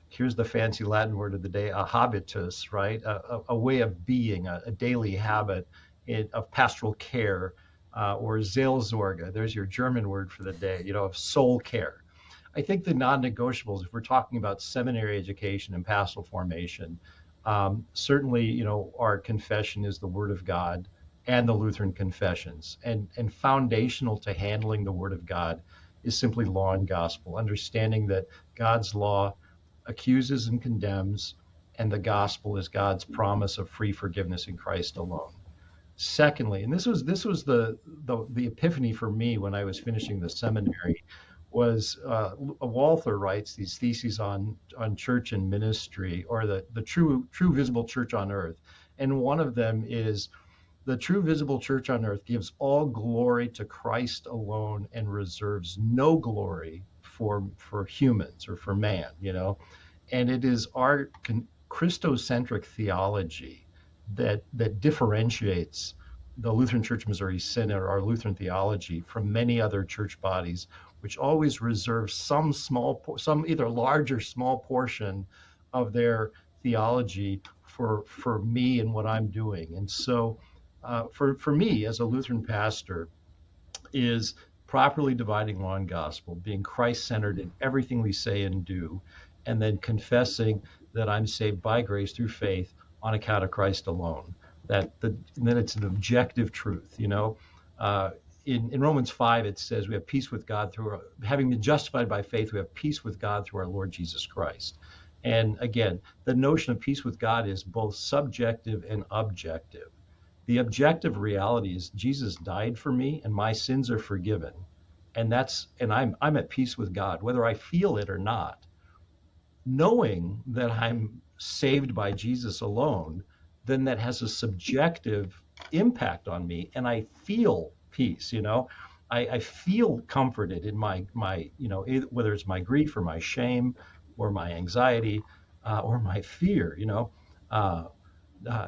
here's the fancy Latin word of the day, a habitus, right? A way of being, a daily habit of pastoral care, or Seelsorge. There's your German word for the day, of soul care. I think the non-negotiables, if we're talking about seminary education and pastoral formation, certainly, our confession is the Word of God and the Lutheran confessions. And foundational to handling the Word of God is simply law and gospel, understanding that God's law accuses and condemns, and the gospel is God's promise of free forgiveness in Christ alone. Secondly, and this was the epiphany for me when I was finishing the seminary, was Walther writes these theses on church and ministry, or the true visible church on earth. And one of them is, the true visible church on earth gives all glory to Christ alone and reserves no glory for humans or for man, And it is our Christocentric theology that differentiates the Lutheran Church Missouri Synod, or our Lutheran theology, from many other church bodies, which always reserve some either large or small portion of their theology for me and what I'm doing. And so for me as a Lutheran pastor, is properly dividing law and gospel, being Christ-centered in everything we say and do, and then confessing that I'm saved by grace through faith on account of Christ alone. Then it's an objective truth, you know. In Romans 5, it says we have peace with God having been justified by faith, we have peace with God through our Lord Jesus Christ. And again, the notion of peace with God is both subjective and objective. The objective reality is Jesus died for me and my sins are forgiven. And I'm at peace with God, whether I feel it or not. Knowing that I'm saved by Jesus alone, then that has a subjective impact on me, and I feel peace. You know, I feel comforted in my whether it's my grief or my shame or my anxiety or my fear. You know,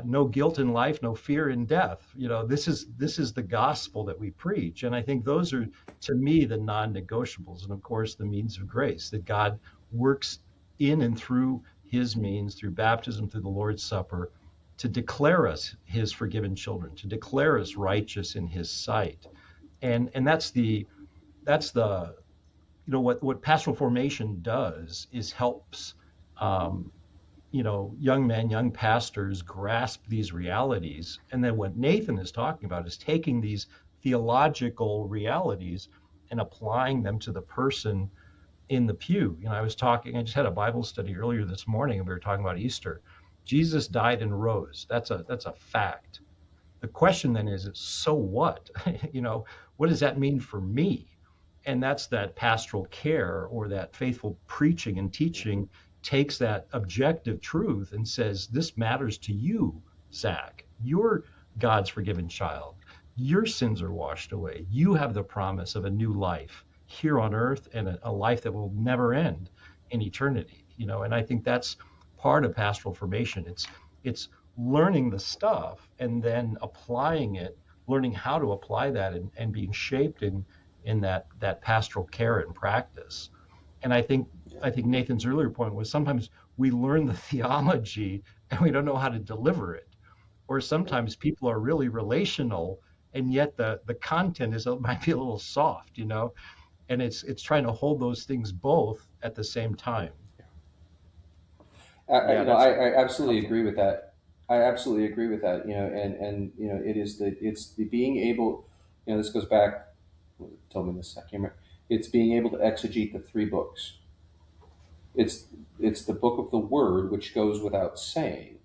no guilt in life, no fear in death. You know, this is the gospel that we preach, and I think those are, to me, the non-negotiables, and of course the means of grace that God works in and through his means, through baptism, through the Lord's Supper, to declare us his forgiven children, to declare us righteous in his sight. And that's what pastoral formation does is helps young men, young pastors grasp these realities. And then what Nathan is talking about is taking these theological realities and applying them to the person in the pew. I just had a Bible study earlier this morning, and we were talking about Easter. Jesus died and rose. That's a fact. The question then is, so what? What does that mean for me? And that's that pastoral care, or that faithful preaching and teaching takes that objective truth and says, this matters to you, Zach. You're God's forgiven child. Your sins are washed away. You have the promise of a new life here on earth, and a life that will never end in eternity. And I think that's part of pastoral formation. It's learning the stuff and then applying it, learning how to apply that, and being shaped in that pastoral care and practice. And I think Nathan's earlier point was sometimes we learn the theology and we don't know how to deliver it. Or sometimes people are really relational and yet the content might be a little soft, and it's trying to hold those things both at the same time. I absolutely agree with that. It's the being able, this goes back, told me this, I can't remember. It's being able to exegete the three books. It's the book of the word, which goes without saying.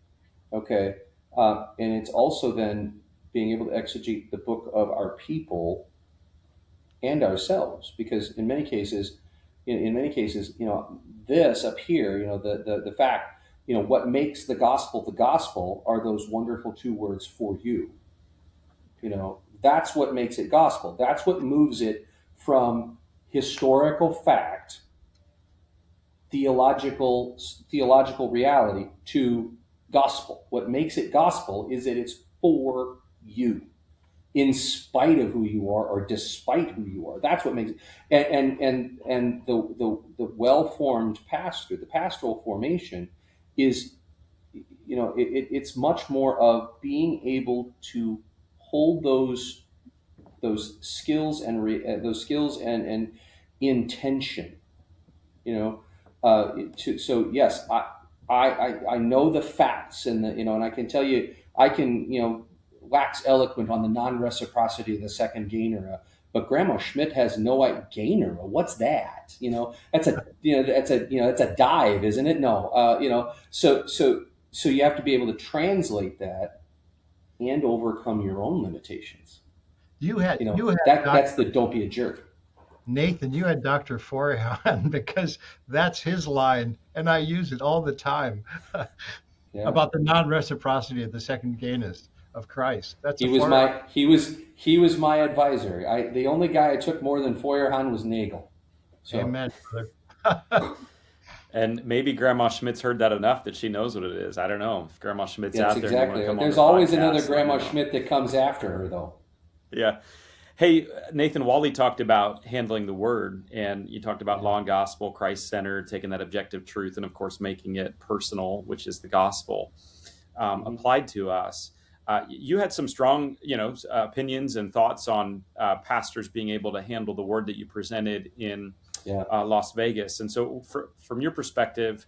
Okay. And it's also then being able to exegete the book of our people and ourselves, because in many cases, this up here, the fact, what makes the gospel are those wonderful two words, for you. That's what makes it gospel. That's what moves it from historical fact, theological reality, to gospel. What makes it gospel is that it's for you, in spite of who you are or despite who you are. That's what makes it. And the well-formed pastor, the pastoral formation, is, it's much more of being able to hold those skills and intention. So yes, I know the facts, and and I can tell you, I can wax eloquent on the non-reciprocity of the second gainer, but Grandma Schmidt has no gainer. What's that? That's a dive, isn't it? No, so you have to be able to translate that and overcome your own limitations. That's the don't be a jerk. Nathan, you had Dr. Forey on because that's his line, and I use it all the time about the non-reciprocity of the second gainist of Christ. He was my advisor. The only guy I took more than Feuerhahn was Nagel. So. Amen, brother. And maybe Grandma Schmidt's heard that enough that she knows what it is. I don't know. If Grandma Schmidt's out there, exactly. There's always another Grandma Schmidt that comes after her, though. Yeah. Hey, Nathan, Wally talked about handling the word, and you talked about law and gospel, Christ-centered, taking that objective truth, and of course making it personal, which is the gospel, applied to us. You had some strong, opinions and thoughts on pastors being able to handle the word that you presented in Las Vegas. And so from your perspective,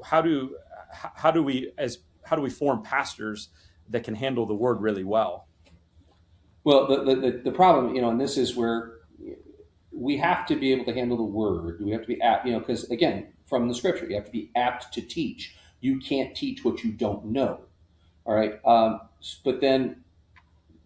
how do we form pastors that can handle the word really well? Well, the problem, and this is where we have to be able to handle the word. We have to be apt, because again, from the scripture, you have to be apt to teach. You can't teach what you don't know. All right. But then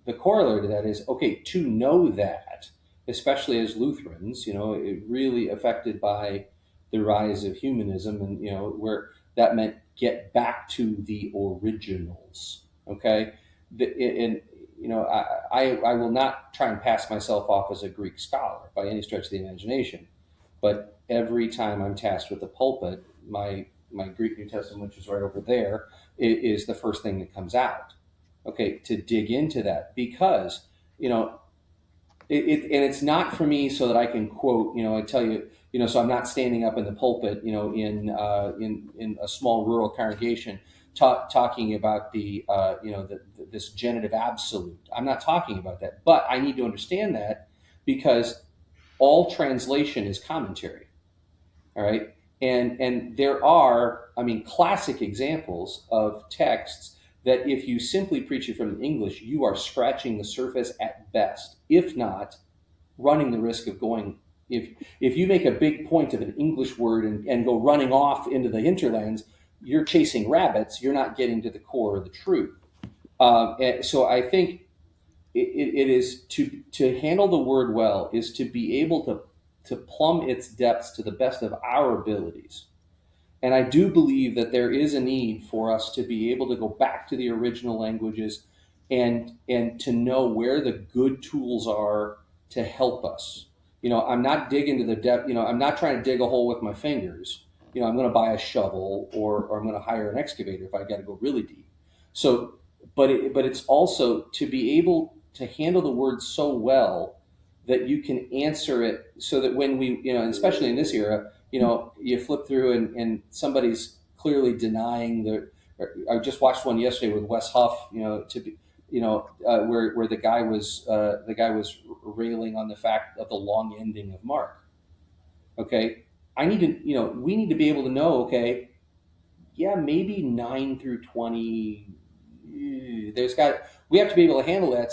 the corollary to that is, okay, to know that, especially as Lutherans, really affected by the rise of humanism, and where that meant get back to the originals. Okay. I will not try and pass myself off as a Greek scholar by any stretch of the imagination, but every time I'm tasked with the pulpit, my Greek New Testament, which is right over there, is the first thing that comes out. Okay, to dig into that, because and it's not for me so that I can quote. I tell you, so I'm not standing up in the pulpit, in a small rural congregation, talking about this genitive absolute. I'm not talking about that, but I need to understand that, because all translation is commentary. All right, and there are, classic examples of texts that if you simply preach it from the English, you are scratching the surface at best, if not running the risk of going. If you make a big point of an English word and go running off into the hinterlands, you're chasing rabbits. You're not getting to the core of the truth. So I think it is to handle the word well is to be able to plumb its depths to the best of our abilities. And I do believe that there is a need for us to be able to go back to the original languages and to know where the good tools are to help us. I'm not digging to the depth. I'm not trying to dig a hole with my fingers. I'm going to buy a shovel or I'm going to hire an excavator if I got to go really deep. So, but it's also to be able to handle the word so well that you can answer it, so that when we, especially in this era, you flip through and somebody's clearly denying I just watched one yesterday with Wes Huff, where the guy was railing on the fact of the long ending of Mark. Okay, we need to be able to know. Okay, yeah, maybe 9 through 20. We have to be able to handle that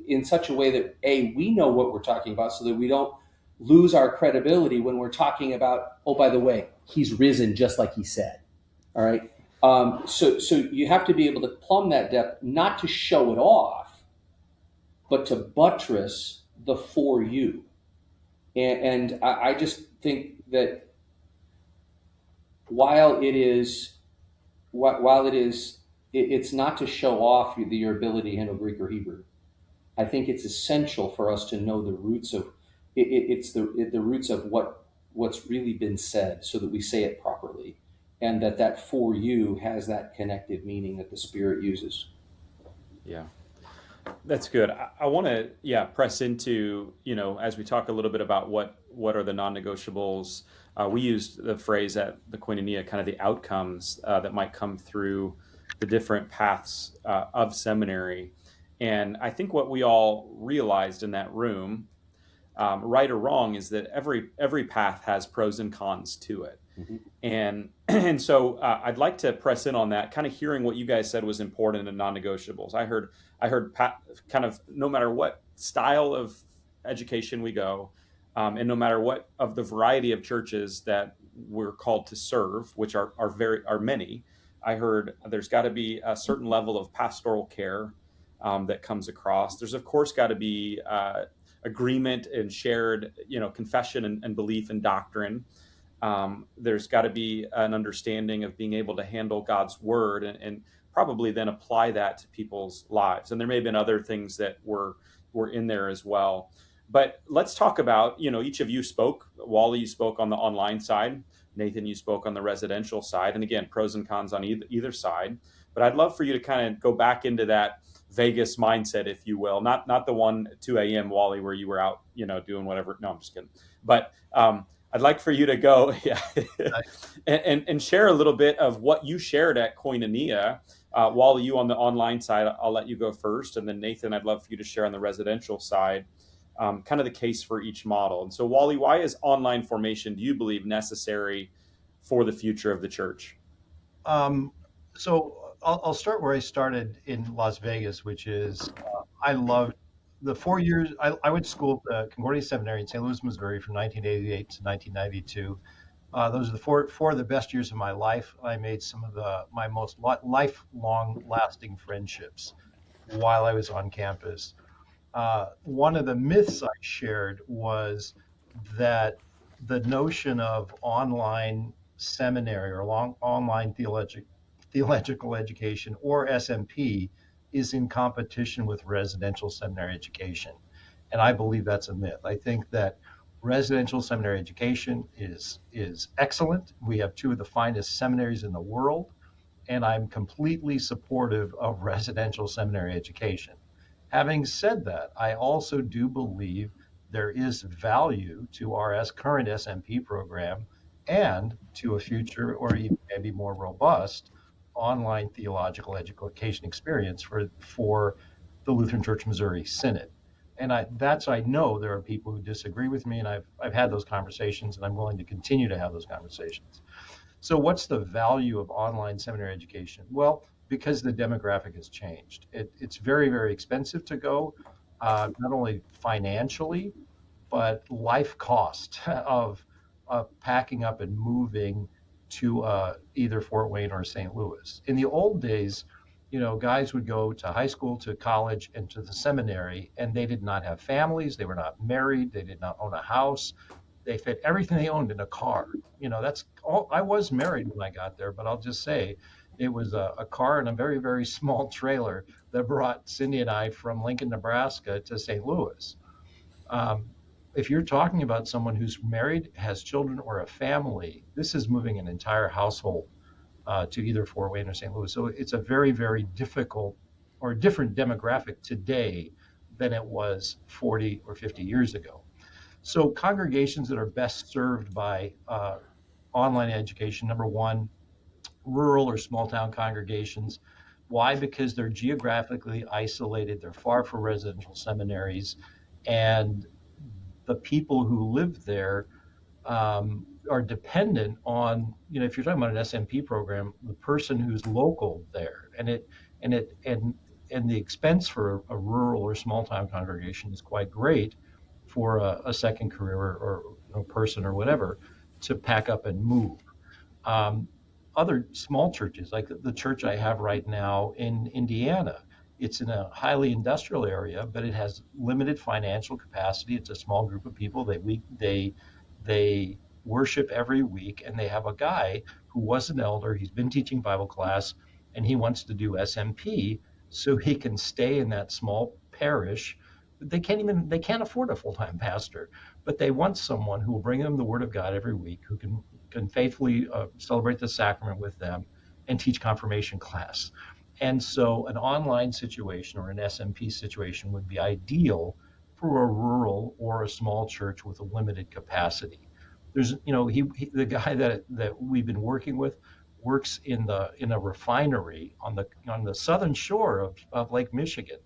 in such a way that we know what we're talking about, so that we don't lose our credibility when we're talking about, oh, by the way, he's risen just like he said. All right. So you have to be able to plumb that depth, not to show it off, but to buttress the for you. And I just think that while it's not to show off your ability to handle Greek or Hebrew, I think it's essential for us to know the roots of it's the roots of what's really been said, so that we say it properly, and that for you has that connective meaning that the Spirit uses. Yeah, that's good. I want to press into, as we talk a little bit about what are the non-negotiables. We used the phrase at the Koinonia, kind of the outcomes that might come through the different paths of seminary. And I think what we all realized in that room, right or wrong, is that every path has pros and cons to it. Mm-hmm. And so I'd like to press in on that, kind of hearing what you guys said was important in non-negotiables. I heard kind of no matter what style of education we go, and no matter what of the variety of churches that we're called to serve, which are many, I heard there's got to be a certain level of pastoral care that comes across. There's of course got to be agreement and shared, confession and belief and doctrine. There's got to be an understanding of being able to handle God's word and probably then apply that to people's lives. And there may have been other things that were in there as well. But let's talk about, each of you spoke. Wally, you spoke on the online side. Nathan, you spoke on the residential side. And again, pros and cons on either side. But I'd love for you to kind of go back into that Vegas mindset, if you will, not the one at 2 a.m. Wally, where you were out, doing whatever. No, I'm just kidding. But I'd like for you to go and share a little bit of what you shared at Koinonia. Wally, you on the online side, I'll let you go first. And then Nathan, I'd love for you to share on the residential side. kind of the case for each model. And so, Wally, why is online formation, do you believe, necessary for the future of the church? So I'll start where I started in Las Vegas, which is I loved the 4 years. I went to school at the Concordia Seminary in St. Louis, Missouri from 1988 to 1992. Those are the four of the best years of my life. I made some of my most lifelong lasting friendships while I was on campus. One of the myths I shared was that the notion of online seminary or online theological education, or SMP, is in competition with residential seminary education. And I believe that's a myth. I think that residential seminary education is excellent. We have two of the finest seminaries in the world, and I'm completely supportive of residential seminary education. Having said that, I also do believe there is value to our current SMP program and to a future or even maybe more robust online theological education experience for the Lutheran Church Missouri Synod. And I know there are people who disagree with me, and I've had those conversations, and I'm willing to continue to have those conversations. So what's the value of online seminary education? Well, because the demographic has changed. It's very, very expensive to go, not only financially, but life cost of packing up and moving to either Fort Wayne or St. Louis. In the old days, guys would go to high school, to college, and to the seminary, and they did not have families. They were not married. They did not own a house. They fit everything they owned in a car. That's all. I was married when I got there, but I'll just say it was a car and a very, very small trailer that brought Cindy and I from Lincoln, Nebraska to St. Louis. If you're talking about someone who's married, has children, or a family, this is moving an entire household to either Fort Wayne or St. Louis. So it's a very, very difficult or different demographic today than it was 40 or 50 years ago. So congregations that are best served by online education, number one, rural or small town congregations. Why? Because they're geographically isolated. They're far from residential seminaries, and the people who live there are dependent on, if you're talking about an SMP program, the person who's local there, and the expense for a rural or small town congregation is quite great for a second career or person or whatever to pack up and move. Other small churches, like the church I have right now in Indiana, it's in a highly industrial area, but it has limited financial capacity. It's a small group of people. They worship every week, and they have a guy who was an elder. He's been teaching Bible class, and he wants to do SMP so he can stay in that small parish. They can't afford a full-time pastor, but they want someone who will bring them the Word of God every week, who can faithfully celebrate the sacrament with them and teach confirmation class. And so an online situation or an SMP situation would be ideal for a rural or a small church with a limited capacity. There's, the guy that we've been working with works in a refinery on the southern shore of Lake Michigan.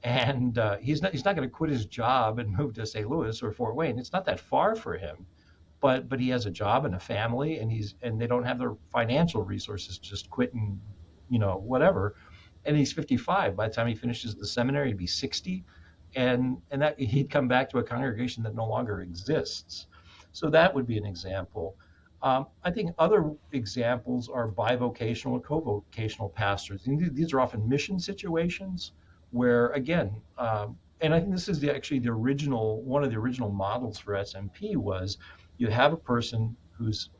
And he's not going to quit his job and move to St. Louis or Fort Wayne. It's not that far for him, but he has a job and a family, and they don't have the financial resources to just quit and whatever. And he's 55. By the time he finishes the seminary, he'd be 60, and that he'd come back to a congregation that no longer exists. So that would be an example. I think other examples are bivocational or co-vocational pastors. And these are often mission situations where, again, and I think this is one of the original models for SMP was you have a person who's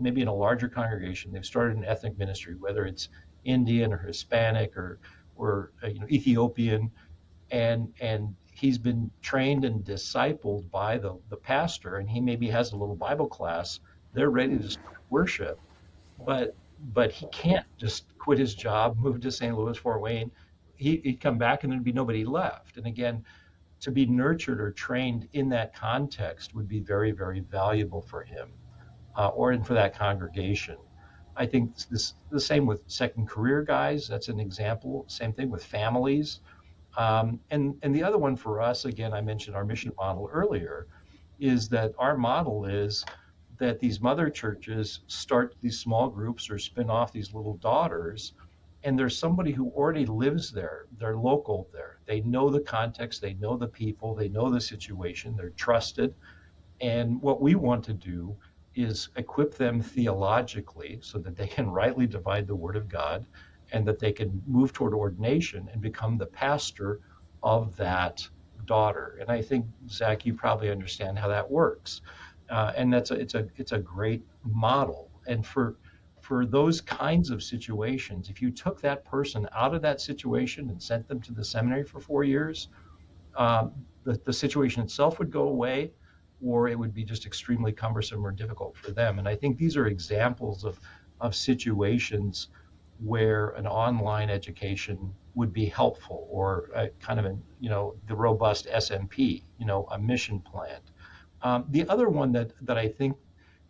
maybe in a larger congregation. They've started an ethnic ministry, whether it's Indian or Hispanic or Ethiopian, and he's been trained and discipled by the pastor, and he maybe has a little Bible class. They're ready to start worship, but he can't just quit his job, move to St. Louis, Fort Wayne. He'd come back and there'd be nobody left. And again, to be nurtured or trained in that context would be very, very valuable for him or for that congregation. I think the same with second career guys. That's an example. Same thing with families. And the other one for us, again, I mentioned our mission model earlier, is that our model is that these mother churches start these small groups or spin off these little daughters, and there's somebody who already lives there. They're local there. They know the context, they know the people, they know the situation, they're trusted. And what we want to do is equip them theologically so that they can rightly divide the word of God and that they can move toward ordination and become the pastor of that daughter. And I think, Zach, you probably understand how that works. And it's a great model. And for those kinds of situations, if you took that person out of that situation and sent them to the seminary for 4 years, the situation itself would go away, or it would be just extremely cumbersome or difficult for them. And I think these are examples of situations where an online education would be helpful, or kind of the robust SMP, a mission plan. The other one that I think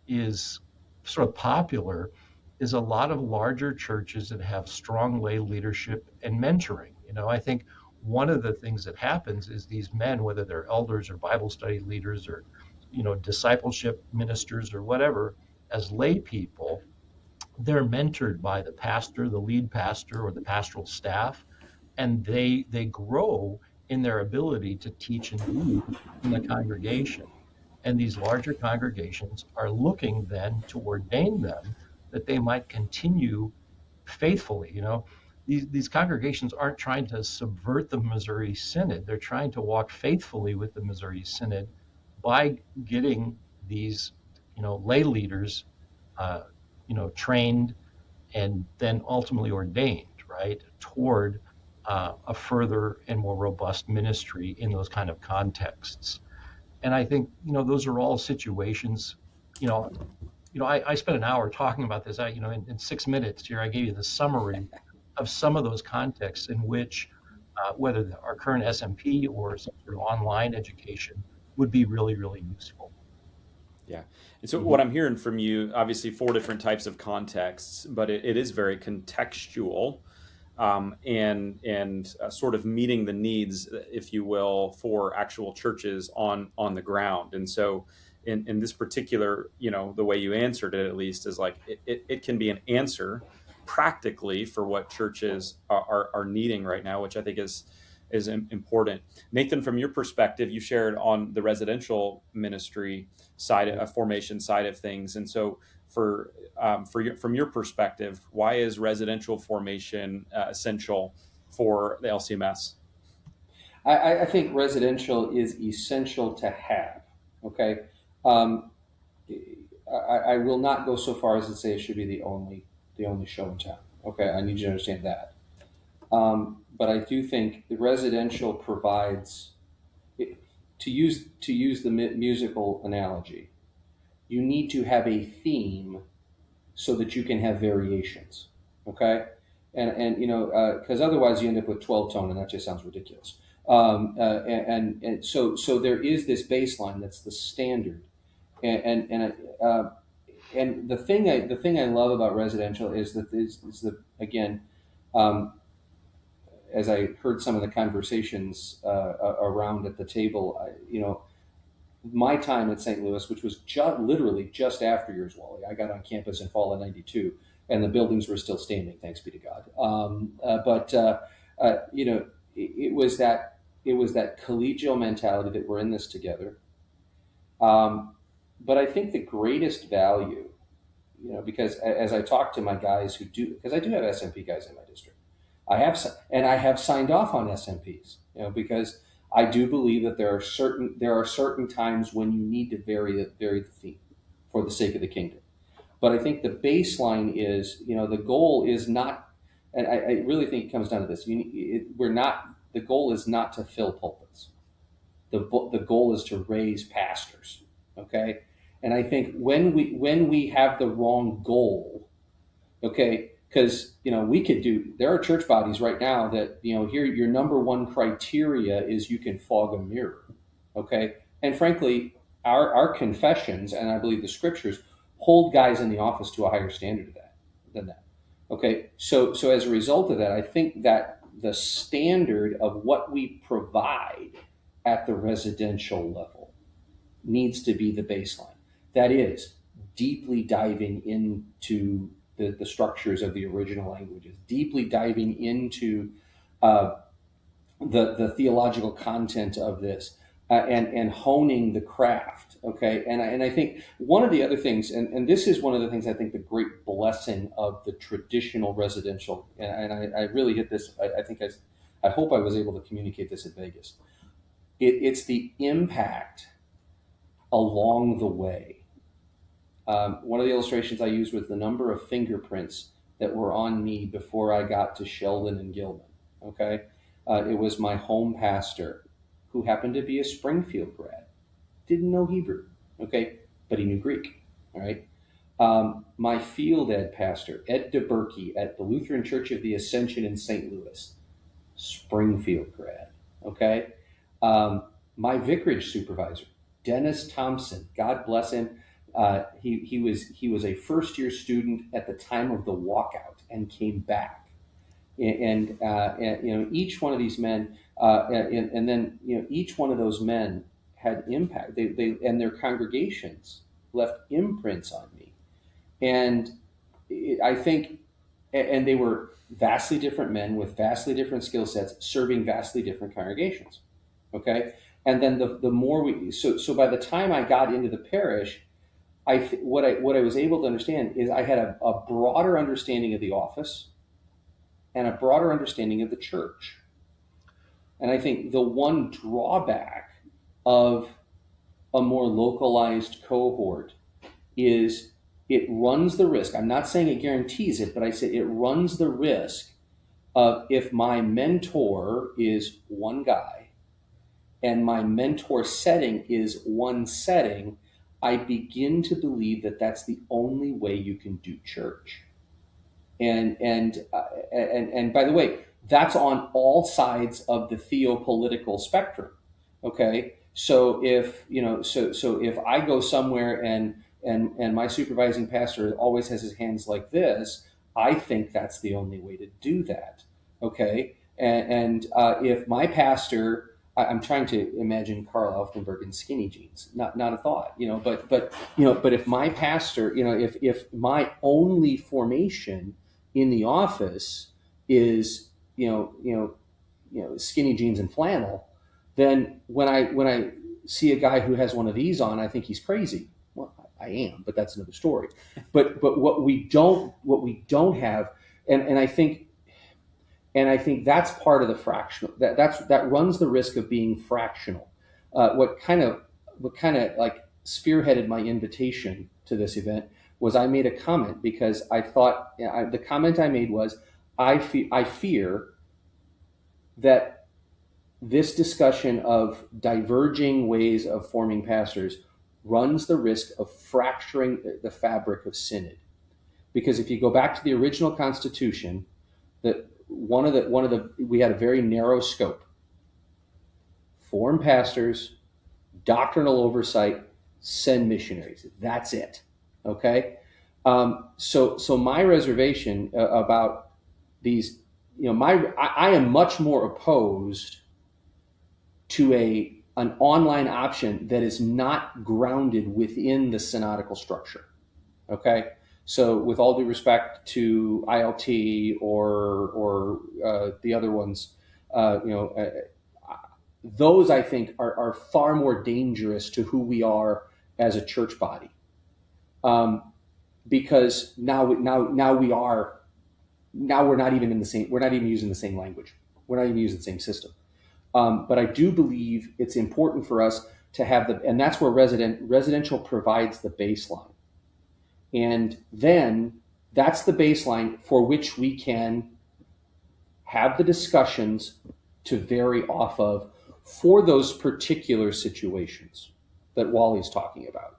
is sort of popular is a lot of larger churches that have strong lay leadership and mentoring. I think one of the things that happens is these men, whether they're elders or Bible study leaders or discipleship ministers or whatever, as lay people, they're mentored by the pastor, the lead pastor, or the pastoral staff, and they grow in their ability to teach and lead in the congregation. And these larger congregations are looking then to ordain them that they might continue faithfully. These congregations aren't trying to subvert the Missouri Synod. They're trying to walk faithfully with the Missouri Synod by getting these, lay leaders, trained and then ultimately ordained, right, toward a further and more robust ministry in those kind of contexts. And I think, those are all situations, I spent an hour talking about this. In 6 minutes here, I gave you the summary of some of those contexts in which whether our current SMP or some sort of online education would be really, really useful. Yeah. And so what I'm hearing from you, obviously 4 different types of contexts, but it is very contextual, and sort of meeting the needs, if you will, for actual churches on the ground. And so in this particular, the way you answered it, at least, is like it can be an answer practically for what churches are needing right now, which I think is important. Nathan, from your perspective, you shared on the residential ministry side, formation side of things. And so from your perspective, why is residential formation essential for the LCMS? I think residential is essential to have. Okay. I will not go so far as to say it should be the only show in town. Okay. I need you to understand that. But I do think the residential provides, to use the musical analogy, you need to have a theme so that you can have variations. Okay. And because otherwise you end up with 12 tone, and that just sounds ridiculous. And so there is this baseline that's the standard, and the thing I love about residential is that again, as I heard some of the conversations around at the table, my time at St. Louis, which was literally just after yours, Wally. I got on campus in fall of '92, and the buildings were still standing, thanks be to God. It was that collegial mentality that we're in this together. But I think the greatest value, because as I talk to my guys who do, because I do have SMP guys in my district, I have signed off on SMPs, because I do believe that there are certain times when you need to vary the theme for the sake of the kingdom. But I think the baseline is, the goal is not, and I really think it comes down to this: the goal is not to fill pulpits. The goal is to raise pastors. Okay, and I think when we have the wrong goal, okay. Because there are church bodies right now that here your number one criteria is you can fog a mirror, okay? And frankly, our confessions, and I believe the scriptures, hold guys in the office to a higher standard than that, okay? So as a result of that, I think that the standard of what we provide at the residential level needs to be the baseline. That is, deeply diving into the structures of the original languages, deeply diving into the theological content of this, and honing the craft. Okay, and I think one of the other things, and this is one of the things I think the great blessing of the traditional residential, and I really hit this. I hope I was able to communicate this at Vegas. It's the impact along the way. One of the illustrations I used was the number of fingerprints that were on me before I got to Sheldon and Gilman. Okay, it was my home pastor, who happened to be a Springfield grad, didn't know Hebrew, okay, but he knew Greek. All right. My field ed pastor, Ed DeBerkey, at the Lutheran Church of the Ascension in St. Louis, Springfield grad. Okay. My vicarage supervisor, Dennis Thompson, God bless him. He was a first-year student at the time of the walkout and came back. And each one of these men, and then each one of those men had impact. They and their congregations left imprints on me, and I think, and they were vastly different men with vastly different skill sets, serving vastly different congregations. Okay, and then the more so by the time I got into the parish, what I was able to understand is I had a broader understanding of the office and a broader understanding of the church. And I think the one drawback of a more localized cohort is it runs the risk. I'm not saying it guarantees it, but I say it runs the risk of, if my mentor is one guy and my mentor setting is one setting, I begin to believe that that's the only way you can do church. And by the way, that's on all sides of the theopolitical spectrum. Okay, so if if I go somewhere and my supervising pastor always has his hands like this, I think that's the only way to do that. Okay, and if my pastor, I'm trying to imagine Karl Auffenberg in skinny jeans, not a thought, but if my pastor, if my only formation in the office is skinny jeans and flannel, then when I see a guy who has one of these on, I think he's crazy. Well, I am, but that's another story. But what we don't have, and I think that's part of the fractional. That runs the risk of being fractional. What kind of like spearheaded my invitation to this event was I made a comment because I thought the comment I made was I fear that this discussion of diverging ways of forming pastors runs the risk of fracturing the fabric of synod. Because if you go back to the original Constitution, we had a very narrow scope: form pastors, doctrinal oversight, send missionaries. That's it. Okay, so my reservation about these, I am much more opposed to an online option that is not grounded within the synodical structure. Okay, so with all due respect to ILT or the other ones, those I think are far more dangerous to who we are as a church body. Because now we're not even in the same, we're not even using the same language. We're not even using the same system. But I do believe it's important for us to have and that's where residential provides the baseline. And then that's the baseline for which we can have the discussions to vary off of for those particular situations that Wally's talking about.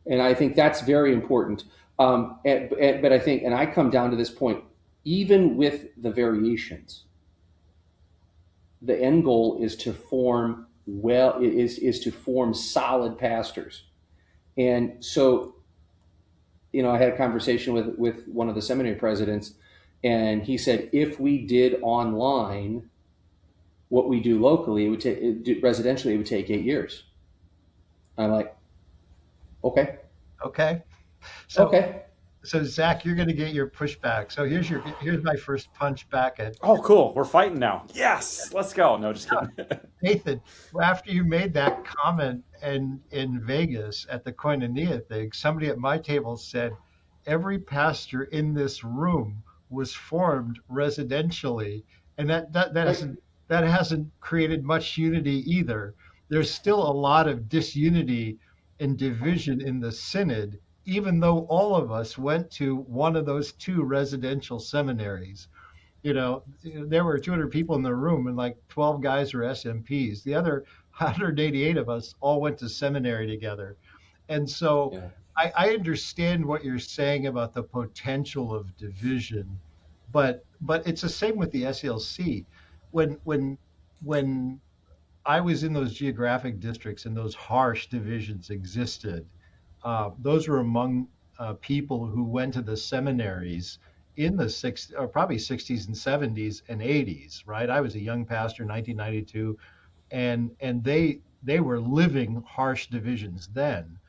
And I think that's very important. But I think, and I come down to this point, even with the variations, the end goal is to form is to form solid pastors. And so, I had a conversation with one of the seminary presidents, And he said, if we did online what we do locally, residentially, it would take 8 years. I'm like, okay. Okay. So Okay. so Zach, you're going to get your pushback. So here's my first punch back at Oh, cool. We're fighting now. Yes. Let's go. No, just kidding. Nathan. After you made that comment in Vegas at the Koinonia thing, somebody at my table said every pastor in this room was formed residentially, and that hasn't created much unity either. There's still a lot of disunity and division in the synod, even though all of us went to one of those two residential seminaries. There were 200 people in the room, and like 12 guys were SMPs. The other 188 of us all went to seminary together. And so Yeah. I understand what you're saying about the potential of division, but it's the same with the SELC. When I was in those geographic districts and those harsh divisions existed, those were among people who went to the seminaries in the probably 60s and 70s and 80s, right? I was a young pastor in 1992, and they were living harsh divisions then.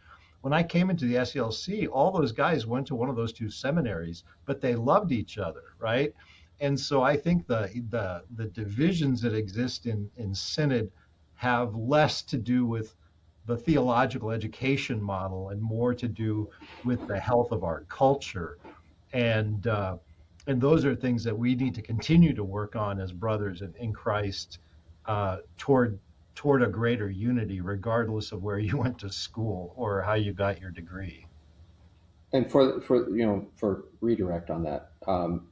When I came into the SELC, all those guys went to one of those two seminaries, but they loved each other, right? And so I think the divisions that exist in synod have less to do with the theological education model and more to do with the health of our culture. And those are things that we need to continue to work on as brothers in Christ, toward a greater unity, regardless of where you went to school or how you got your degree. And for redirect on that, I'm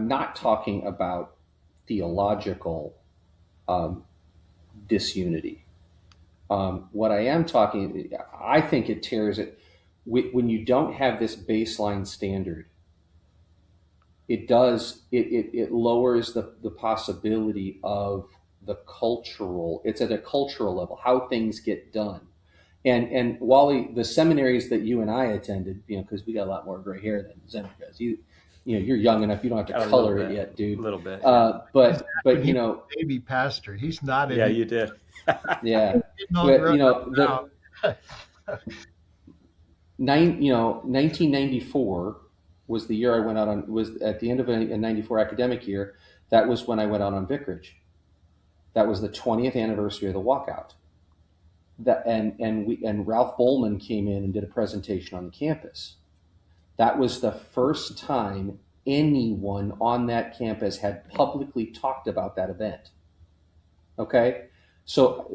not talking about theological disunity. What I am talking, I think it tears it when you don't have this baseline standard. It lowers the possibility of the cultural. It's at a cultural level, how things get done. And Wally, the seminaries that you and I attended, because we got a lot more gray hair than Zen does. You're young enough. You don't have to color it yet, dude. A little bit. But baby pastor. He's not. Yeah, you did. Yeah. But 1994 was the year I went out on. Was at the end of a 94 academic year. That was when I went out on vicarage. That was the 20th anniversary of the walkout. And Ralph Bowman came in and did a presentation on the campus. That was the first time anyone on that campus had publicly talked about that event. Okay, so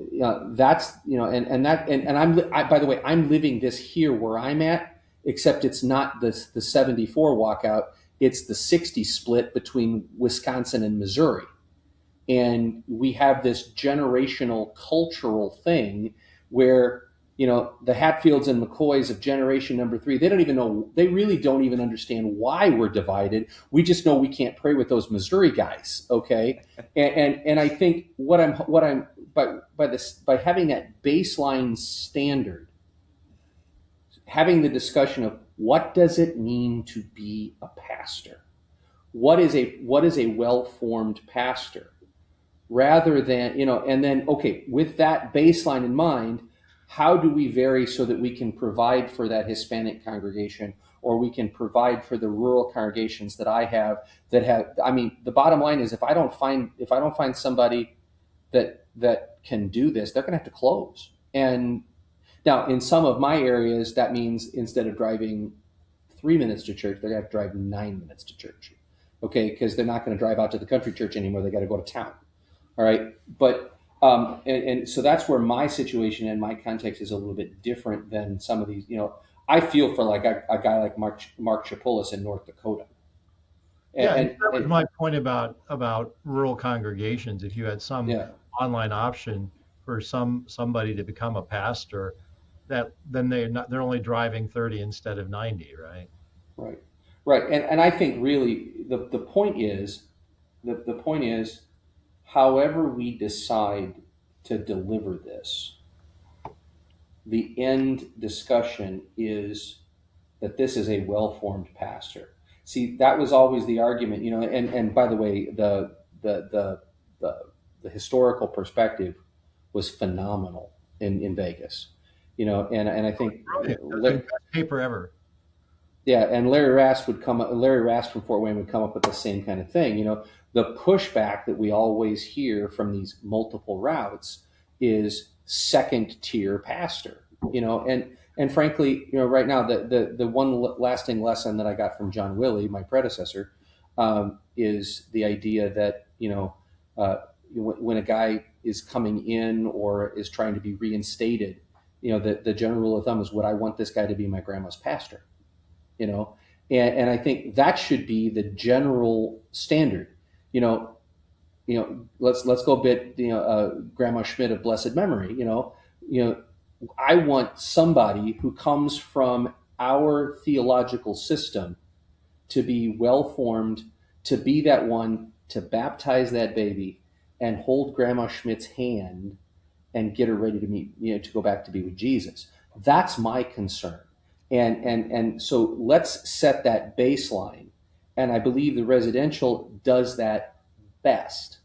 that's by the way, I'm living this here where I'm at, except it's not the 74 walkout; it's the 60 split between Wisconsin and Missouri, and we have this generational cultural thing where the Hatfields and McCoys of generation number 3, they really don't even understand why we're divided. We just know we can't pray with those Missouri guys, okay? And I think by having that baseline standard, having the discussion of what does it mean to be a pastor? What is a well-formed pastor? Rather than, and then, okay, with that baseline in mind, how do we vary so that we can provide for that Hispanic congregation, or we can provide for the rural congregations that I have the bottom line is if I don't find somebody that can do this, they're going to have to close. And now in some of my areas, that means instead of driving 3 minutes to church, they're going to have to drive 9 minutes to church. Okay. Because they're not going to drive out to the country church anymore. They got to go to town. All right. But, and so that's where my situation and my context is a little bit different than some of these, I feel for like a guy like Mark Chapulis in North Dakota. And that was my point about rural congregations. If you had some online option for somebody to become a pastor, then they're only driving 30 instead of 90, right? Right. And I think really the point is however we decide to deliver this, the end discussion is that this is a well-formed pastor. See, that was always the argument, and by the way, the the historical perspective was phenomenal in Vegas, and I think, Brilliant. That's the best paper ever. yeah, and Larry Rast from Fort Wayne would come up with the same kind of thing. The pushback that we always hear from these multiple routes is second tier pastor. And frankly, right now the one lasting lesson that I got from John Willie, my predecessor, is the idea that when a guy is coming in or is trying to be reinstated, the general rule of thumb is, would I want this guy to be my grandma's pastor? And I think that should be the general standard. Let's go a bit, Grandma Schmidt of blessed memory. I want somebody who comes from our theological system to be well formed, to be that one to baptize that baby and hold Grandma Schmidt's hand and get her ready to meet, to go back to be with Jesus. That's my concern. And so let's set that baseline. And I believe the residential does that best.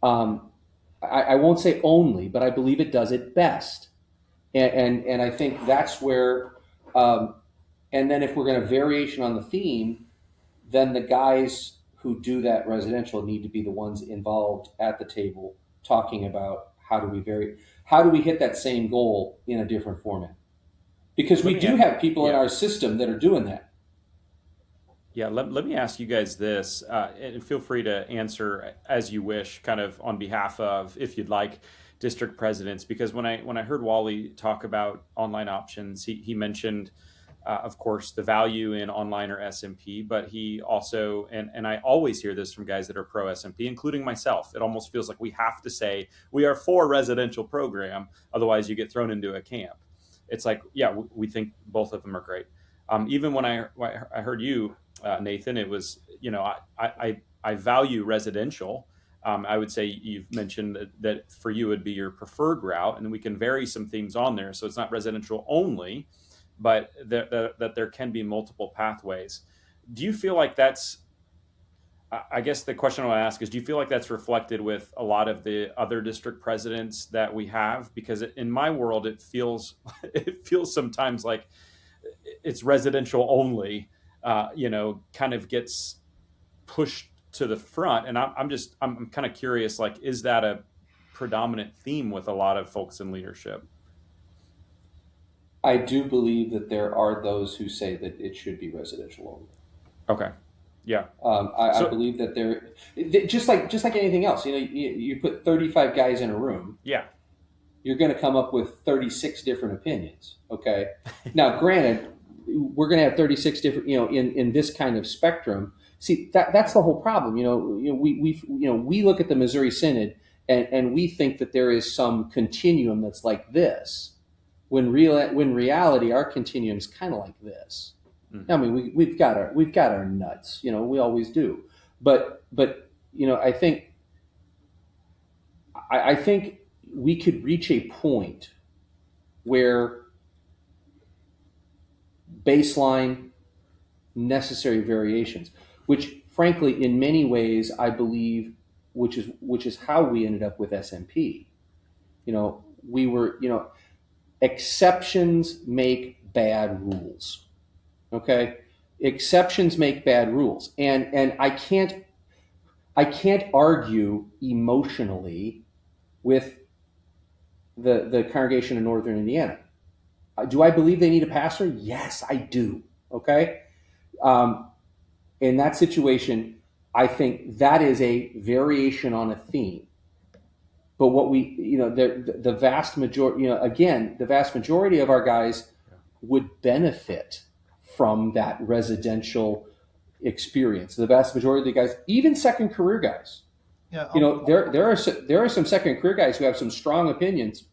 I won't say only, but I believe it does it best. And I think that's where, and then if we're going to variation on the theme, then the guys who do that residential need to be the ones involved at the table talking about how do we hit that same goal in a different format. Because we do have people in our system that are doing that. Yeah, let me ask you guys this, and feel free to answer as you wish, kind of on behalf of, if you'd like, district presidents. Because when I heard Wally talk about online options, he mentioned, of course, the value in online or SMP, but he also, and I always hear this from guys that are pro SMP, including myself. It almost feels like we have to say we are for residential program, otherwise you get thrown into a camp. It's like, yeah, we think both of them are great. Even when I heard you, Nathan, it was, I value residential. I would say you've mentioned that for you would be your preferred route, and we can vary some themes on there. So it's not residential only, but that there can be multiple pathways. Do you feel like that's, I guess the question I want to ask is, do you feel like that's reflected with a lot of the other district presidents that we have? Because in my world, it feels sometimes like it's residential only, kind of gets pushed to the front. And I'm kind of curious, like, is that a predominant theme with a lot of folks in leadership? I do believe that there are those who say that it should be residential only. Okay. Yeah. I believe that just like anything else, you put 35 guys in a room. Yeah. You're going to come up with 36 different opinions. Okay. Now, granted, we're going to have 36 different, in this kind of spectrum. See, that's the whole problem. We look at the Missouri Synod and we think that there is some continuum that's like this, when reality, our continuum is kind of like this. I mean, we've got our nuts, we always do, but I think we could reach a point where baseline necessary variations, which frankly, in many ways, I believe, which is how we ended up with SMP. We were, exceptions make bad rules. Okay, exceptions make bad rules, and I can't argue emotionally with the congregation in Northern Indiana. Do I believe they need a pastor? Yes, I do. Okay, in that situation, I think that is a variation on a theme. But what the vast majority, the vast majority of our guys would benefit from that residential experience. The vast majority of the guys, even second career guys, there are some second career guys who have some strong opinions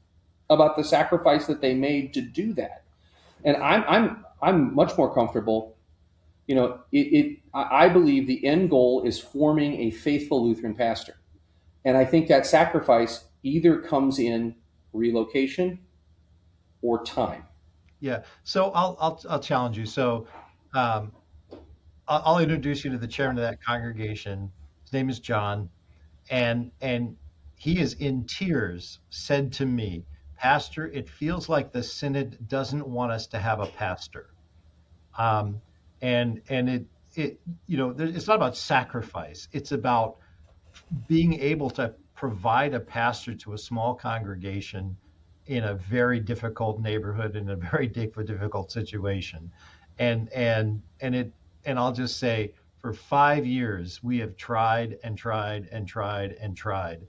about the sacrifice that they made to do that. And I'm much more comfortable. I believe the end goal is forming a faithful Lutheran pastor, and I think that sacrifice either comes in relocation or time. Yeah. So I'll challenge you. So I'll introduce you to the chairman of that congregation. His name is John, and he is in tears. Said to me, "Pastor, it feels like the synod doesn't want us to have a pastor." Um, and it it's not about sacrifice. It's about being able to provide a pastor to a small congregation in a very difficult neighborhood, in a very difficult situation. And I'll just say, for 5 years we have tried and tried and tried and tried,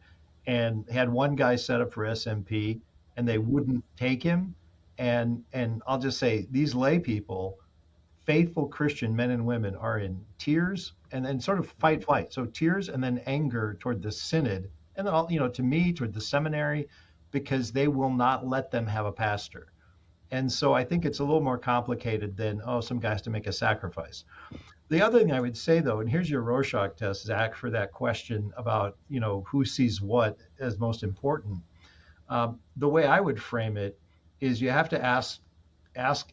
and had one guy set up for SMP, and they wouldn't take him. And I'll just say, these lay people, faithful Christian men and women, are in tears, and then sort of fight flight. So tears, and then anger toward the synod, and then to me, toward the seminary, because they will not let them have a pastor. And so I think it's a little more complicated than, oh, some guy has to make a sacrifice. The other thing I would say, though, and here's your Rorschach test, Zach, for that question about who sees what as most important. The way I would frame it is, you have to ask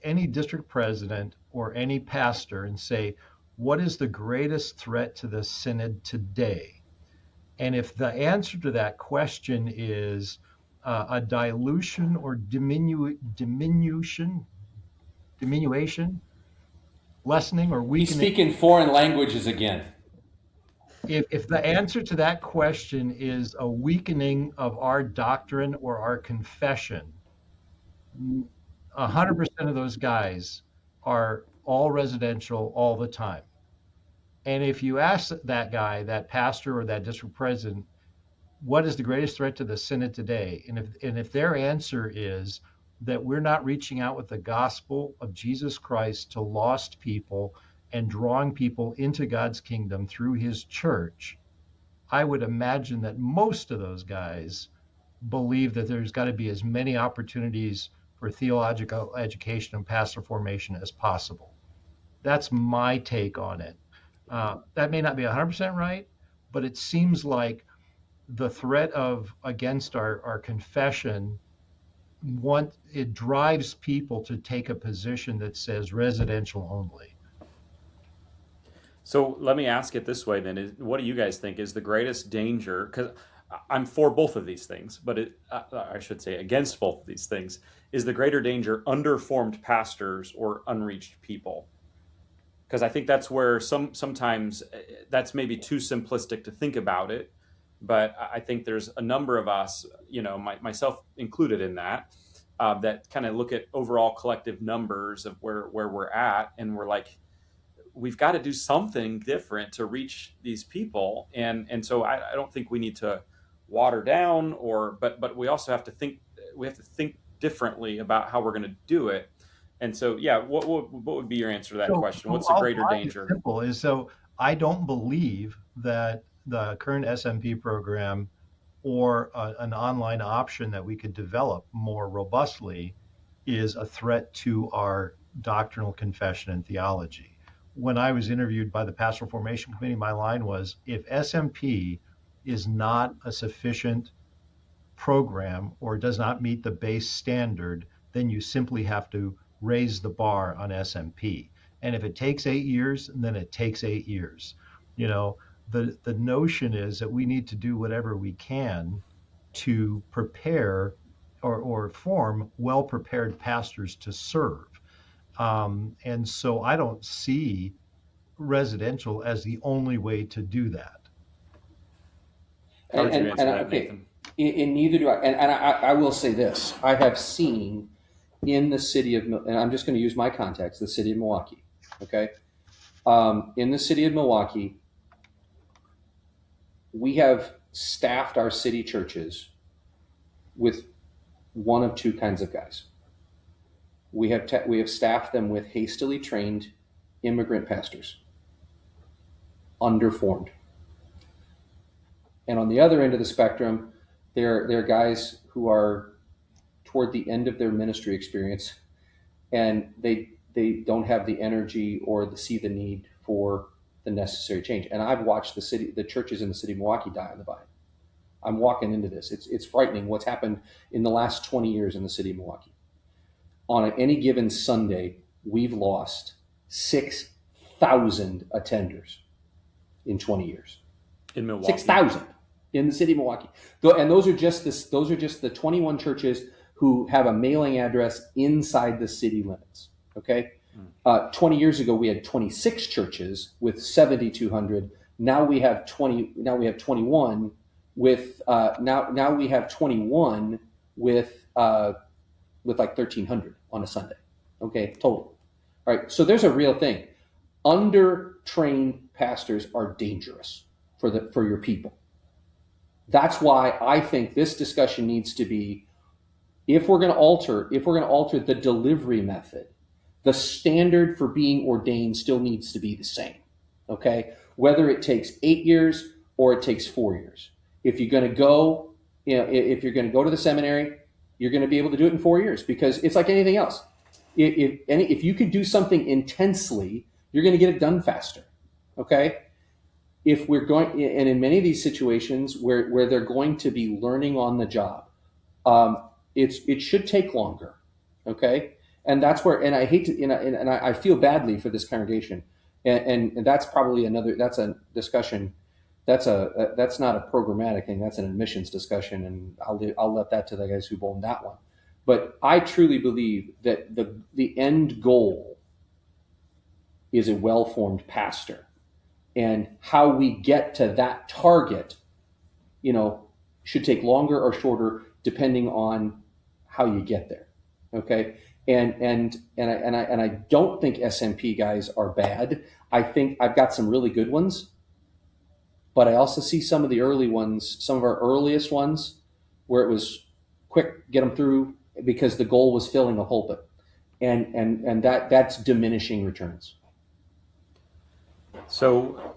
any district president or any pastor and say, what is the greatest threat to the synod today? And if the answer to that question is a dilution or diminution, lessening or He's weakening. speaking foreign languages again. If the answer to that question is a weakening of our doctrine or our confession, 100% of those guys are all residential all the time. And if you ask that guy, that pastor or that district president, what is the greatest threat to the synod today? And if their answer is that we're not reaching out with the gospel of Jesus Christ to lost people and drawing people into God's kingdom through his church, I would imagine that most of those guys believe that there's got to be as many opportunities for theological education and pastoral formation as possible. That's my take on it. That may not be 100% right, but it seems like the threat against our confession, it drives people to take a position that says residential only. So let me ask it this way then: what do you guys think is the greatest danger? Because I'm for both of these things, but I should say against both of these things. Is the greater danger underformed pastors or unreached people? Because I think that's where sometimes that's maybe too simplistic to think about it. But I think there's a number of us, myself included in that, that kind of look at overall collective numbers of where we're at, and we're like, we've got to do something different to reach these people. And so I don't think we need to water down, but we also have to think differently about how we're going to do it. And so, yeah, what would be your answer to that question? What's the greater danger? Simple is, so I don't believe that the current SMP program or an online option that we could develop more robustly is a threat to our doctrinal confession and theology. When I was interviewed by the Pastoral Formation Committee, my line was, if SMP is not a sufficient program or does not meet the base standard, then you simply have to raise the bar on SMP. And if it takes 8 years, then it takes 8 years. The notion is that we need to do whatever we can to prepare or form well-prepared pastors to serve. And so I don't see residential as the only way to do that. How would you answer that, Nathan? And neither do I. And I will say this: I have seen in the city of, and I'm just going to use my context, the city of Milwaukee. Okay, in the city of Milwaukee, we have staffed our city churches with one of two kinds of guys. We have staffed them with hastily trained immigrant pastors, underformed. And on the other end of the spectrum, there are guys who are toward the end of their ministry experience, and they don't have the energy or see the need for the necessary change. And I've watched the churches in the city of Milwaukee die on the vine. I'm walking into this. It's frightening what's happened in the last 20 years in the city of Milwaukee. On any given Sunday, we've lost 6,000 attenders in 20 years. In Milwaukee. 6,000 in the city of Milwaukee. And those are just the 21 churches who have a mailing address inside the city limits. Okay. 20 years ago, we had 26 churches with 7,200. Now we have 20. Now we have 21 with now we have 21 with like 1,300 on a Sunday. Okay, total. All right. So there's a real thing. Under-trained pastors are dangerous for your people. That's why I think this discussion needs to be, if we're going to alter the delivery method, the standard for being ordained still needs to be the same. Okay, whether it takes 8 years or it takes 4 years. If you're going to go, if you're going to go to the seminary, you're going to be able to do it in 4 years, because it's like anything else. If you could do something intensely, you're going to get it done faster. Okay. If we're going, and in many of these situations where they're going to be learning on the job, it should take longer. Okay. And that's where, and I hate to, and I feel badly for this congregation, and that's probably that's a discussion. That's not a programmatic thing. That's an admissions discussion, and I'll let that to the guys who own that one. But I truly believe that the end goal is a well-formed pastor, and how we get to that target, should take longer or shorter depending on how you get there. Okay. And I don't think SMP guys are bad. I think I've got some really good ones, but I also see some of the early ones, some of our earliest ones, where it was quick, get them through, because the goal was filling a pulpit, and that's diminishing returns. So,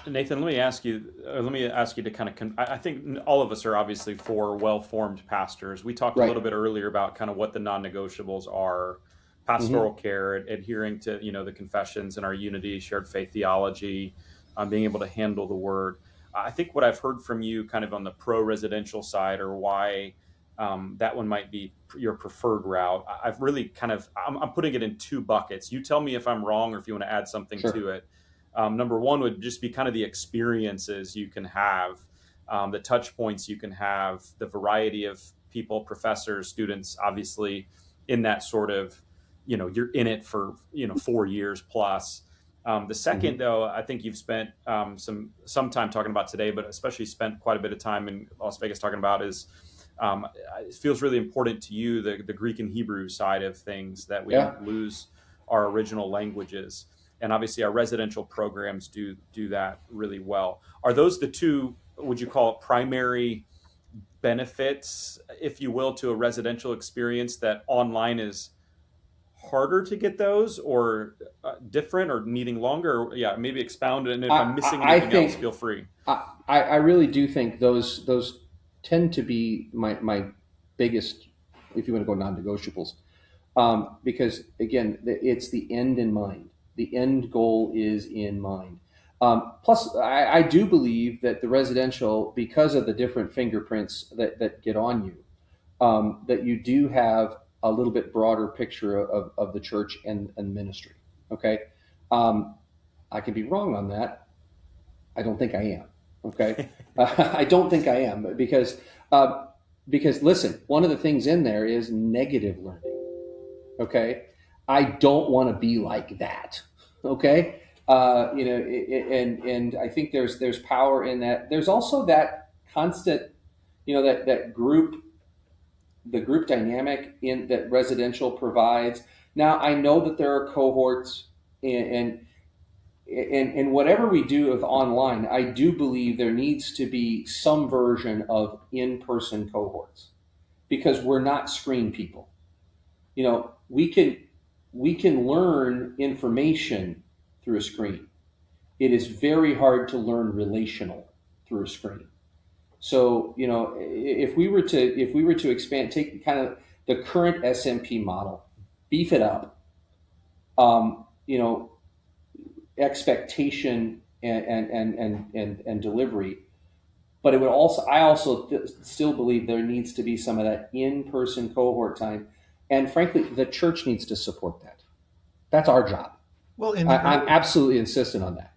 Nathan, let me ask you to kind of, I think all of us are obviously for well-formed pastors. We talked a little bit earlier about kind of what the non-negotiables are: pastoral care, adhering to, the confessions and our unity, shared faith theology, being able to handle the word. I think what I've heard from you kind of on the pro-residential side, or why that one might be your preferred route, I've really kind of, I'm putting it in two buckets. You tell me if I'm wrong or if you want to add something to it. Number one would just be kind of the experiences you can have, the touch points you can have, the variety of people, professors, students, obviously in that sort of, you're in it for, 4 years plus. The second, though, I think you've spent some time talking about today, but especially spent quite a bit of time in Las Vegas talking about, is it feels really important to you, the Greek and Hebrew side of things, that we don't lose our original languages. And obviously our residential programs do that really well. Are those the two, would you call it, primary benefits, if you will, to a residential experience, that online is harder to get those, or different, or needing longer? Maybe expound it. And if I'm missing anything else, feel free. I really do think those tend to be my biggest, if you want to go non-negotiables, because again, it's the end in mind. The end goal is in mind. Plus, I do believe that the residential, because of the different fingerprints that get on you, that you do have a little bit broader picture of the church and ministry. Okay. I can be wrong on that. I don't think I am. Okay. I don't think I am, because listen, one of the things in there is negative learning. Okay. I don't want to be like that. Okay. And I think there's power in that. There's also that constant, that group, the group dynamic in that residential provides. Now, I know that there are cohorts, and whatever we do with online, I do believe there needs to be some version of in-person cohorts, because we're not screen people. We can learn information through a screen. It is very hard to learn relational through a screen. So, if we were to expand, take kind of the current SMP model, beef it up, expectation and delivery, but it would also, I also still believe there needs to be some of that in-person cohort time. And frankly, the church needs to support that. That's our job. Well, I'm absolutely insistent on that.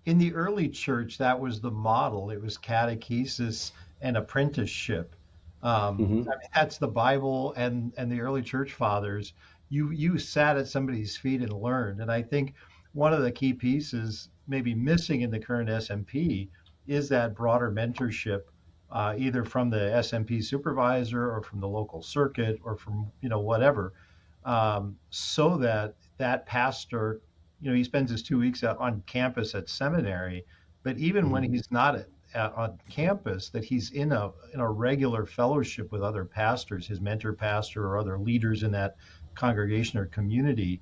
in the early church, that was the model. It was catechesis and apprenticeship. Hmm. I mean, that's the Bible and the early church fathers. You sat at somebody's feet and learned. And I think one of the key pieces maybe missing in the current SMP is that broader mentorship, either from the SMP supervisor or from the local circuit or from whatever, so that that pastor, he spends his 2 weeks out on campus at seminary, but even when Hmm. he's not on campus, that he's in a regular fellowship with other pastors, his mentor pastor or other leaders in that congregation or community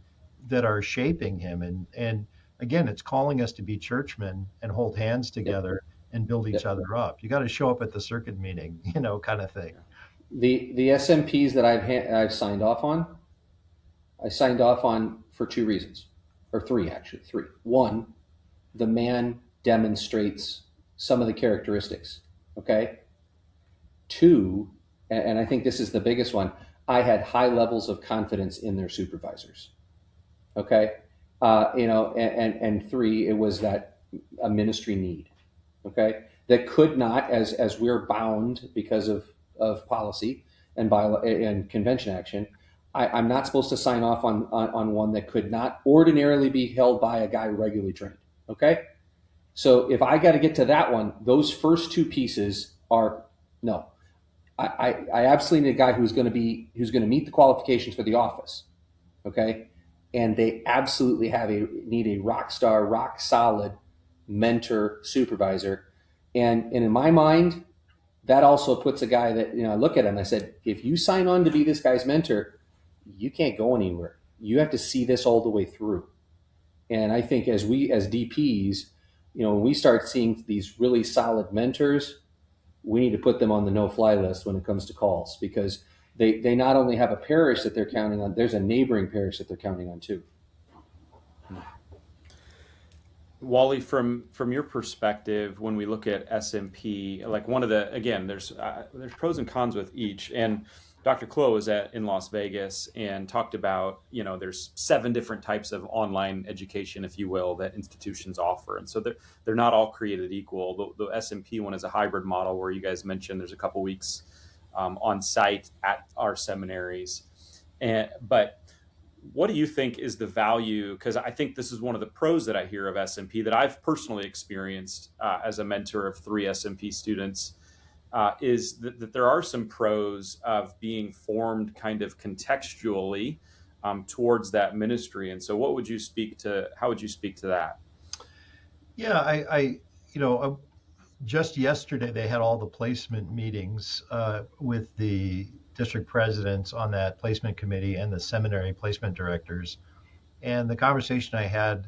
that are shaping him. And again, it's calling us to be churchmen and hold hands Yep. together and build each Yep. other up. You got to show up at the circuit meeting, kind of thing. The SMPs that I've signed off on, I signed off on for two reasons, or three actually. Three. One, the man demonstrates some of the characteristics. Okay. Two, and I think this is the biggest one, I had high levels of confidence in their supervisors. Okay. And three, it was that a ministry need. Okay. That could not, as we're bound because of policy and convention action, I'm not supposed to sign off on one that could not ordinarily be held by a guy regularly trained. Okay. So if I got to get to that one, those first two pieces are no. I absolutely need a guy who's going to meet the qualifications for the office. Okay. And they absolutely need a rock star, rock solid mentor supervisor. And in my mind, that also puts a guy that, I look at him, I said, if you sign on to be this guy's mentor, you can't go anywhere. You have to see this all the way through. And I think as DPs, when we start seeing these really solid mentors, we need to put them on the no-fly list when it comes to calls, because they not only have a parish that they're counting on, there's a neighboring parish that they're counting on too. Wally, from your perspective, when we look at SMP, like there's pros and cons with each. And Dr. Klo was in Las Vegas and talked about, there's 7 different types of online education, if you will, that institutions offer. And so they're not all created equal. The SMP one is a hybrid model where you guys mentioned there's a couple weeks on site at our seminaries. But what do you think is the value? Because I think this is one of the pros that I hear of SMP that I've personally experienced as a mentor of 3 SMP students, is that there are some pros of being formed kind of contextually towards that ministry. And so how would you speak to that? Yeah, just yesterday they had all the placement meetings with the district presidents on that placement committee and the seminary placement directors. And the conversation I had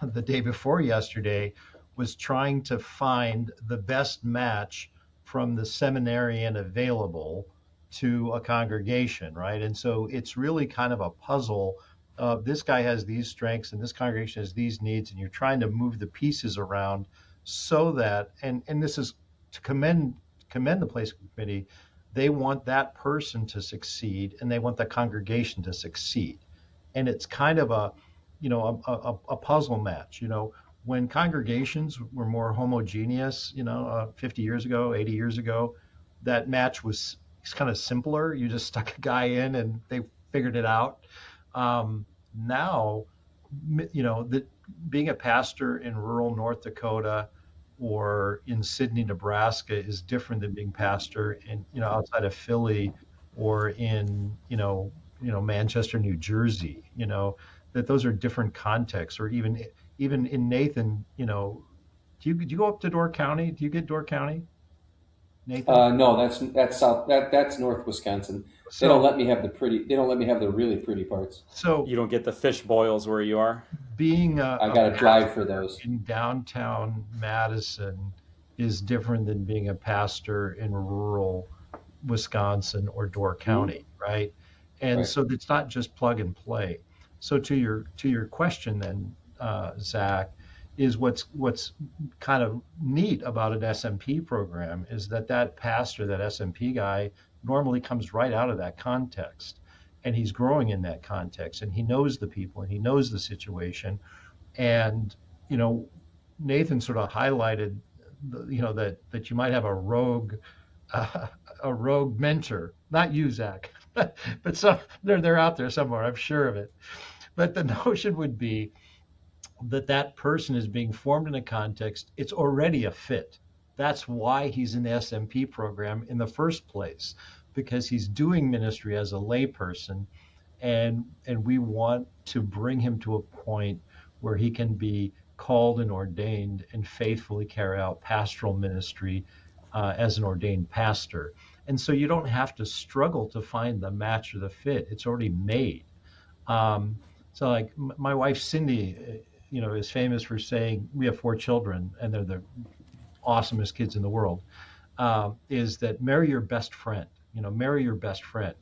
the day before yesterday was trying to find the best match from the seminarian available to a congregation, right? And so it's really kind of a puzzle. This guy has these strengths and this congregation has these needs, and you're trying to move the pieces around so that, and this is to commend the placement committee. They want that person to succeed and they want the congregation to succeed. And it's kind of a puzzle match. When congregations were more homogeneous, 50 years ago, 80 years ago, that match was kind of simpler. You just stuck a guy in and they figured it out. Now, being a pastor in rural North Dakota or in Sydney, Nebraska is different than being pastor in, outside of Philly or in, Manchester, New Jersey, that those are different contexts. Or even in Nathan, do you go up to Door County? Do you get Door County, Nathan? No, that's south. That's North Wisconsin. They don't let me have the really pretty parts. So You don't get the fish boils where you are? being I got to drive for those. in downtown Madison is different than being a pastor in rural Wisconsin or Door County, right? And Right. so it's not just plug and play. So to your question then, Zach, is what's kind of neat about an SMP program is that pastor, that SMP guy, normally comes right out of that context. and he's growing in that context, and he knows the people and he knows the situation. And, Nathan sort of highlighted, that you might have a rogue mentor, not you, Zach, but they're out there somewhere, I'm sure of it. But the notion would be that person is being formed in a context, it's already a fit. That's why he's in the SMP program in the first place, because he's doing ministry as a layperson, and we want to bring him to a point where he can be called and ordained and faithfully carry out pastoral ministry as an ordained pastor. And so you don't have to struggle to find the match or the fit. It's already made. So like my wife, Cindy, is famous for saying, we have 4 children and they're the awesomest kids in the world, is that marry your best friend, marry your best friend.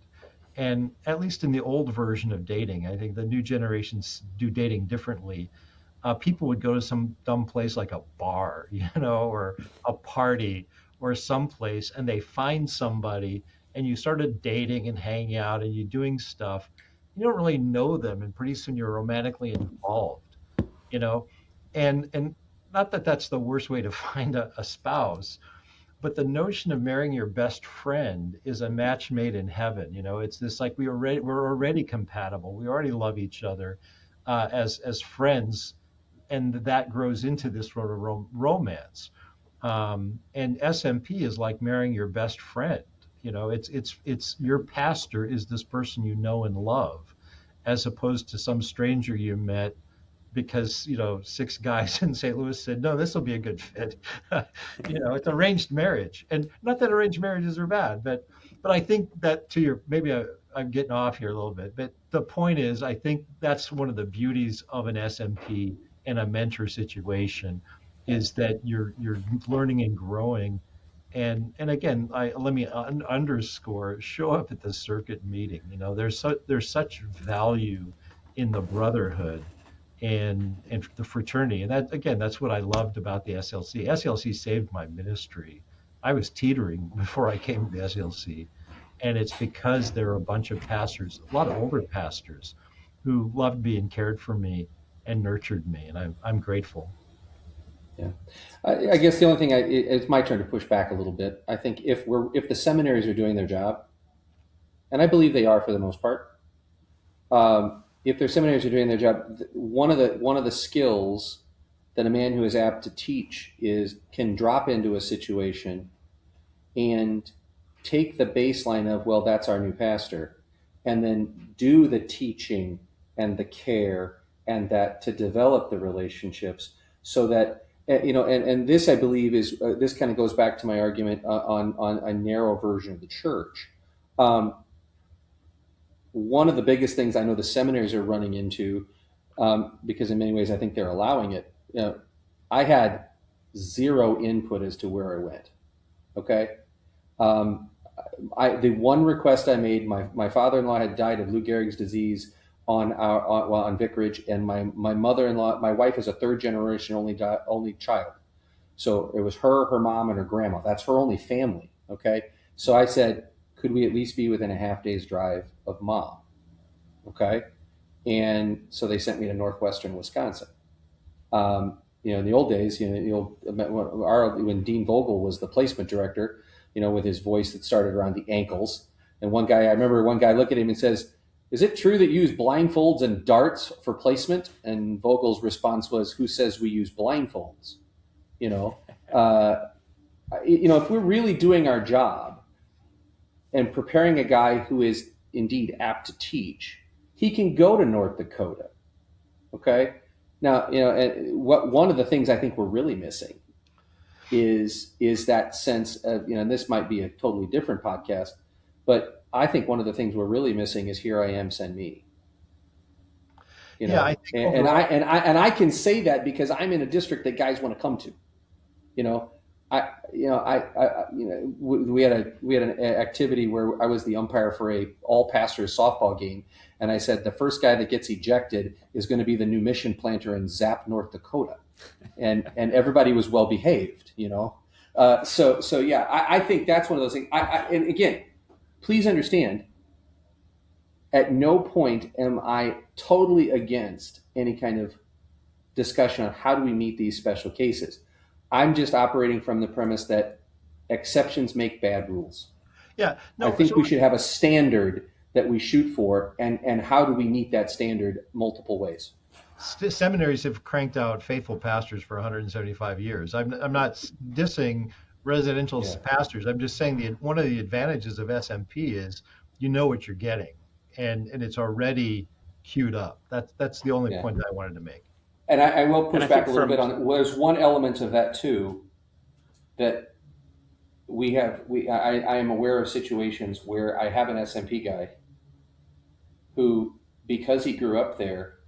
And at least in the old version of dating, I think the new generations do dating differently. People would go to some dumb place like a bar, or a party or someplace, and they find somebody and you started dating and hanging out and you're doing stuff. You don't really know them, and pretty soon you're romantically involved, and not that that's the worst way to find a spouse, but the notion of marrying your best friend is a match made in heaven. It's this, like, we're already compatible. We already love each other as friends, and that grows into this sort of romance. And SMP is like marrying your best friend. It's your pastor is this person you know and love, as opposed to some stranger you met because 6 guys in St. Louis said, no, this will be a good fit. It's arranged marriage, and not that arranged marriages are bad, but I think that maybe I'm getting off here a little bit, but the point is, I think that's one of the beauties of an SMP and a mentor situation, is that you're learning and growing. And again, let me underscore, show up at the circuit meeting. There's such value in the brotherhood and the fraternity. And that's what I loved about the SLC. SLC saved my ministry. I was teetering before I came to the SLC. And it's because there are a bunch of pastors, a lot of older pastors, who loved me and cared for me and nurtured me. And I'm grateful. Yeah, I guess the only thing it's my turn to push back a little bit. I think if the seminaries are doing their job, and I believe they are for the most part, if their seminaries are doing their job, one of the skills that a man who is apt to teach can drop into a situation and take the baseline of, well, that's our new pastor, and then do the teaching and the care and that to develop the relationships, so that and this, I believe, is this kind of goes back to my argument on a narrow version of the church. One of the biggest things I know the seminaries are running into, because in many ways I think they're allowing it. I had zero input as to where I went. Okay, the one request I made, my father-in-law had died of Lou Gehrig's disease on vicarage, and my mother-in-law, my wife is a 3rd generation only child, so it was her mom, and her grandma. That's her only family. Okay, so I said, could we at least be within a half day's drive of mom? Okay, and so they sent me to northwestern Wisconsin. In the old days, when Dean Vogel was the placement director, with his voice that started around the ankles, and I remember one guy looked at him and says, "Is it true that you use blindfolds and darts for placement?" And Vogel's response was, "Who says we use blindfolds?" If we're really doing our job and preparing a guy who is indeed apt to teach, he can go to North Dakota. Okay. Now, one of the things I think we're really missing is that sense of, and this might be a totally different podcast, but I think one of the things we're really missing is, here I am, send me. I think I can say that because I'm in a district that guys want to come to. We had an activity where I was the umpire for a all pastors softball game, and I said the first guy that gets ejected is going to be the new mission planter in Zap, North Dakota, and everybody was well behaved. So yeah, I think that's one of those things. And again, please understand, at no point am I totally against any kind of discussion on how do we meet these special cases. I'm just operating from the premise that exceptions make bad rules. Yeah, I no. think So we should have a standard that we shoot for, and how do we meet that standard multiple ways? seminaries have cranked out faithful pastors for 175 years. I'm not dissing residential Yeah. pastors. I'm just saying one of the advantages of SMP is you know what you're getting, and it's already queued up. That's the only Yeah. point that I wanted to make. And I will push And I back think a little from- bit on it. Well, there's one element of that too that I am aware of situations where I have an SMP guy who, because he grew up there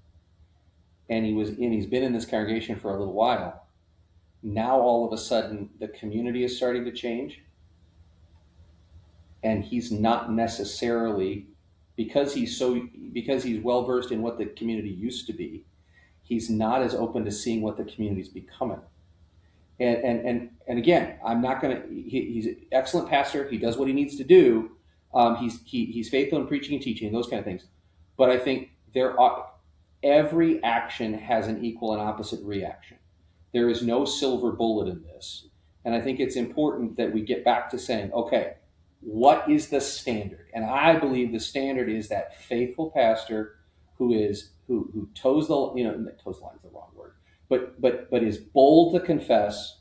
and he's been in this congregation for a little while, now all of a sudden the community is starting to change, and he's not necessarily, because he's well versed in what the community used to be, he's not as open to seeing what the community is becoming. And again, I'm not going to. He's an excellent pastor. He does what he needs to do. He's faithful in preaching and teaching and those kind of things. But I think every action has an equal and opposite reaction. There is no silver bullet in this, and I think it's important that we get back to saying, okay, what is the standard? And I believe the standard is that faithful pastor who toes the toes the line is the wrong word, but is bold to confess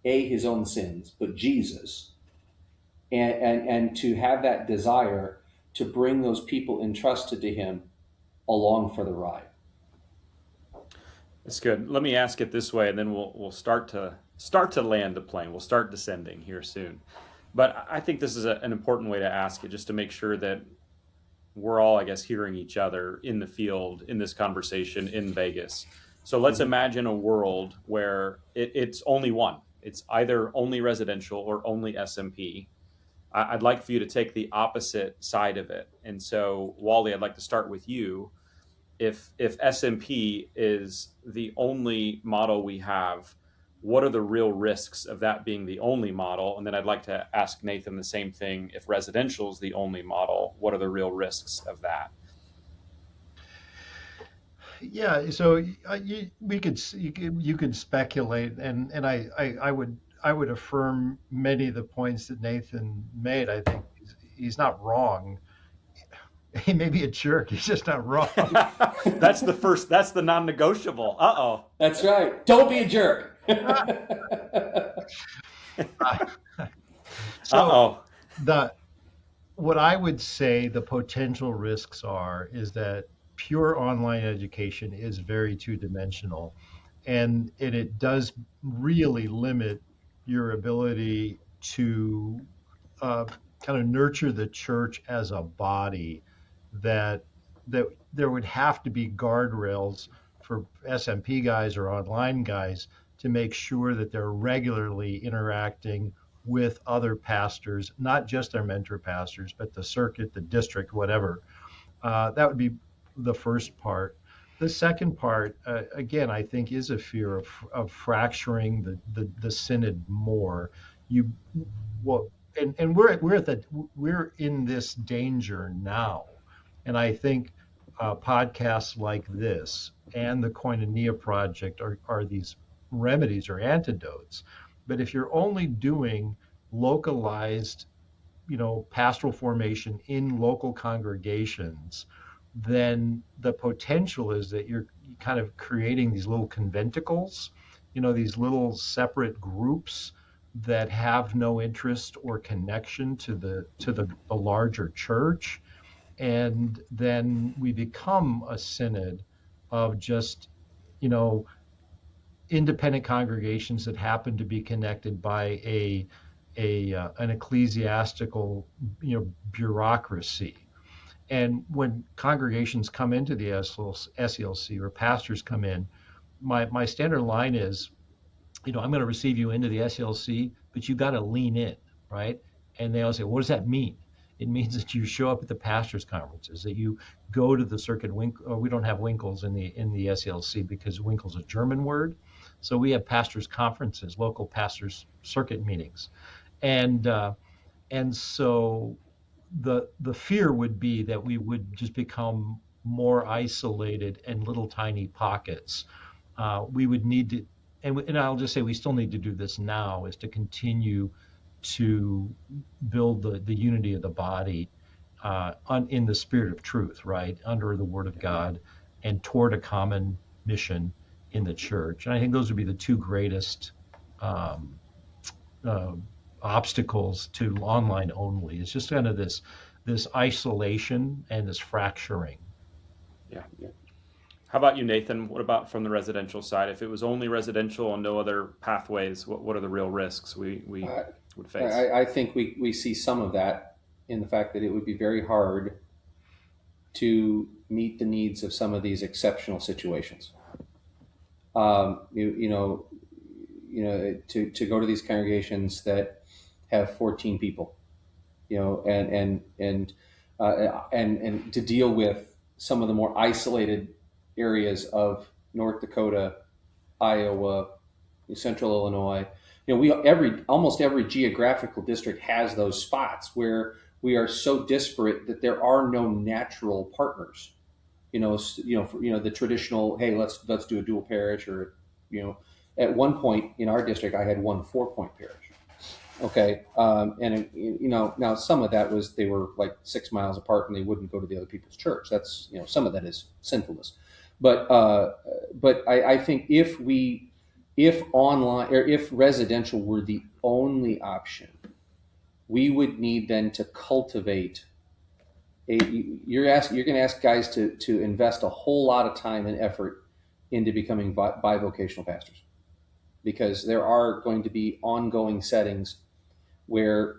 his own sins, but Jesus, and to have that desire to bring those people entrusted to him along for the ride. That's good. Let me ask it this way, and then we'll start to land the plane. We'll start descending here soon. But I think this is an important way to ask it, just to make sure that we're all, I guess, hearing each other in the field, in this conversation in Vegas. So let's imagine a world where it's only one. It's either only residential or only SMP. I'd like for you to take the opposite side of it. And so, Wally, I'd like to start with you. If SMP is the only model we have, what are the real risks of that being the only model? And then I'd like to ask Nathan the same thing. If residential is the only model, what are the real risks of that? Yeah, so you could speculate, and I would affirm many of the points that Nathan made. I think he's not wrong. He may be a jerk. He's just not wrong. That's the non-negotiable. Uh-oh. That's right. Don't be a jerk. So what I would say the potential risks is that pure online education is very two-dimensional, and it does really limit your ability to kind of nurture the church as a body. That there would have to be guardrails for SMP guys or online guys to make sure that they're regularly interacting with other pastors, not just their mentor pastors, but the circuit, the district, whatever. That would be the first part. The second part, again, I think is a fear of fracturing the synod more. And we're in this danger now. And I think podcasts like this and the Koinonia project are these remedies or antidotes. But if you're only doing localized, pastoral formation in local congregations, then the potential is that you're kind of creating these little conventicles, these little separate groups that have no interest or connection to the larger church. And then we become a synod of just, independent congregations that happen to be connected by an ecclesiastical, bureaucracy. And when congregations come into the SELC or pastors come in, my standard line is, I'm going to receive you into the SELC, but you got to lean in, right? And they all say, what does that mean? It means that you show up at the pastors' conferences, that you go to the circuit. We don't have Winkles in the SELC because Winkle's a German word. So we have pastors' conferences, local pastors' circuit meetings. And so the fear would be that we would just become more isolated in little tiny pockets. We would need to, and I'll just say we still need to do this now, is to continue to build the unity of the body in the spirit of truth, right, under the Word of God, and toward a common mission in the church. And I think those would be the two greatest um, uh, obstacles to online only. It's just kind of this isolation and this fracturing. Yeah. How about you, Nathan? What about from the residential side? If it was only residential and no other pathways, what are the real risks we would face? I think we see some of that in the fact that it would be very hard to meet the needs of some of these exceptional situations. You know, to go to these congregations that have 14 people, and to deal with some of the more isolated areas of North Dakota, Iowa, Central Illinois. Almost every geographical district has those spots where we are so disparate that there are no natural partners. The traditional, hey, let's do a dual parish, or at one point in our district, I had one 4-point parish. Okay, now some of that was they were like 6 miles apart and they wouldn't go to the other people's church. That's some of that is sinfulness, but I think if online or if residential were the only option, we would need then to cultivate you're going to ask guys to invest a whole lot of time and effort into becoming bivocational pastors, because there are going to be ongoing settings where,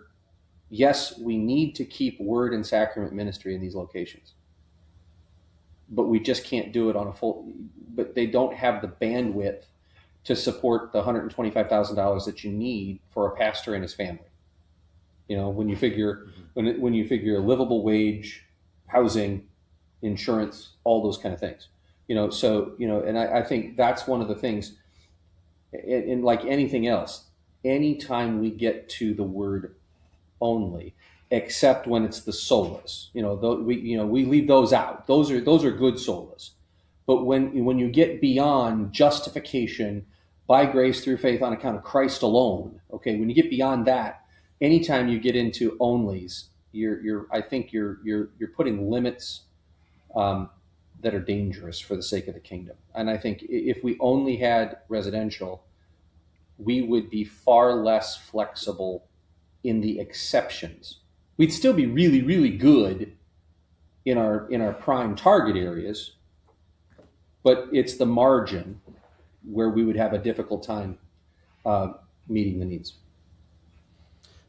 yes, we need to keep word and sacrament ministry in these locations, but we just can't do it on a full, but they don't have the bandwidth to support the $125,000 that you need for a pastor and his family. When you figure when you figure livable wage, housing, insurance, all those kind of things. And I think that's one of the things. And like anything else, anytime we get to the word only, except when it's the solas, we leave those out. Those are good solas. But when you get beyond justification by grace through faith on account of Christ alone, okay, when you get beyond that, anytime you get into onlys, I think you're putting limits that are dangerous for the sake of the kingdom. And I think if we only had residential, we would be far less flexible in the exceptions. We'd still be really, really good in our prime target areas, but it's the margin where we would have a difficult time meeting the needs.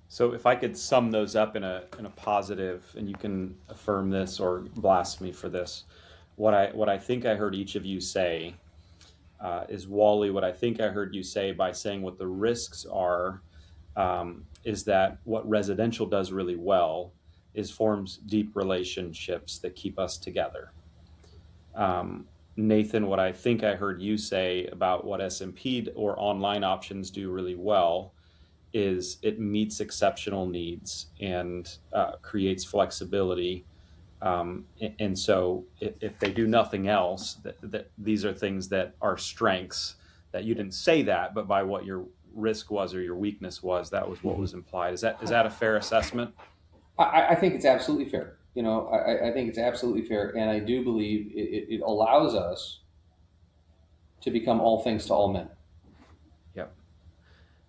So if I could sum those up in a positive, and you can affirm this or blast me for this, what I think I heard each of you say is, Wally, what I think I heard you say by saying what the risks are is that what residential does really well is forms deep relationships that keep us together. Nathan, what I think I heard you say about what SMP or online options do really well is it meets exceptional needs and creates flexibility. And so if they do nothing else, that these are things that are strengths that you didn't say that, but by what your risk was or your weakness was, that was what was implied. Is that a fair assessment? I think it's absolutely fair. I think it's absolutely fair. And I do believe it allows us to become all things to all men. Yep.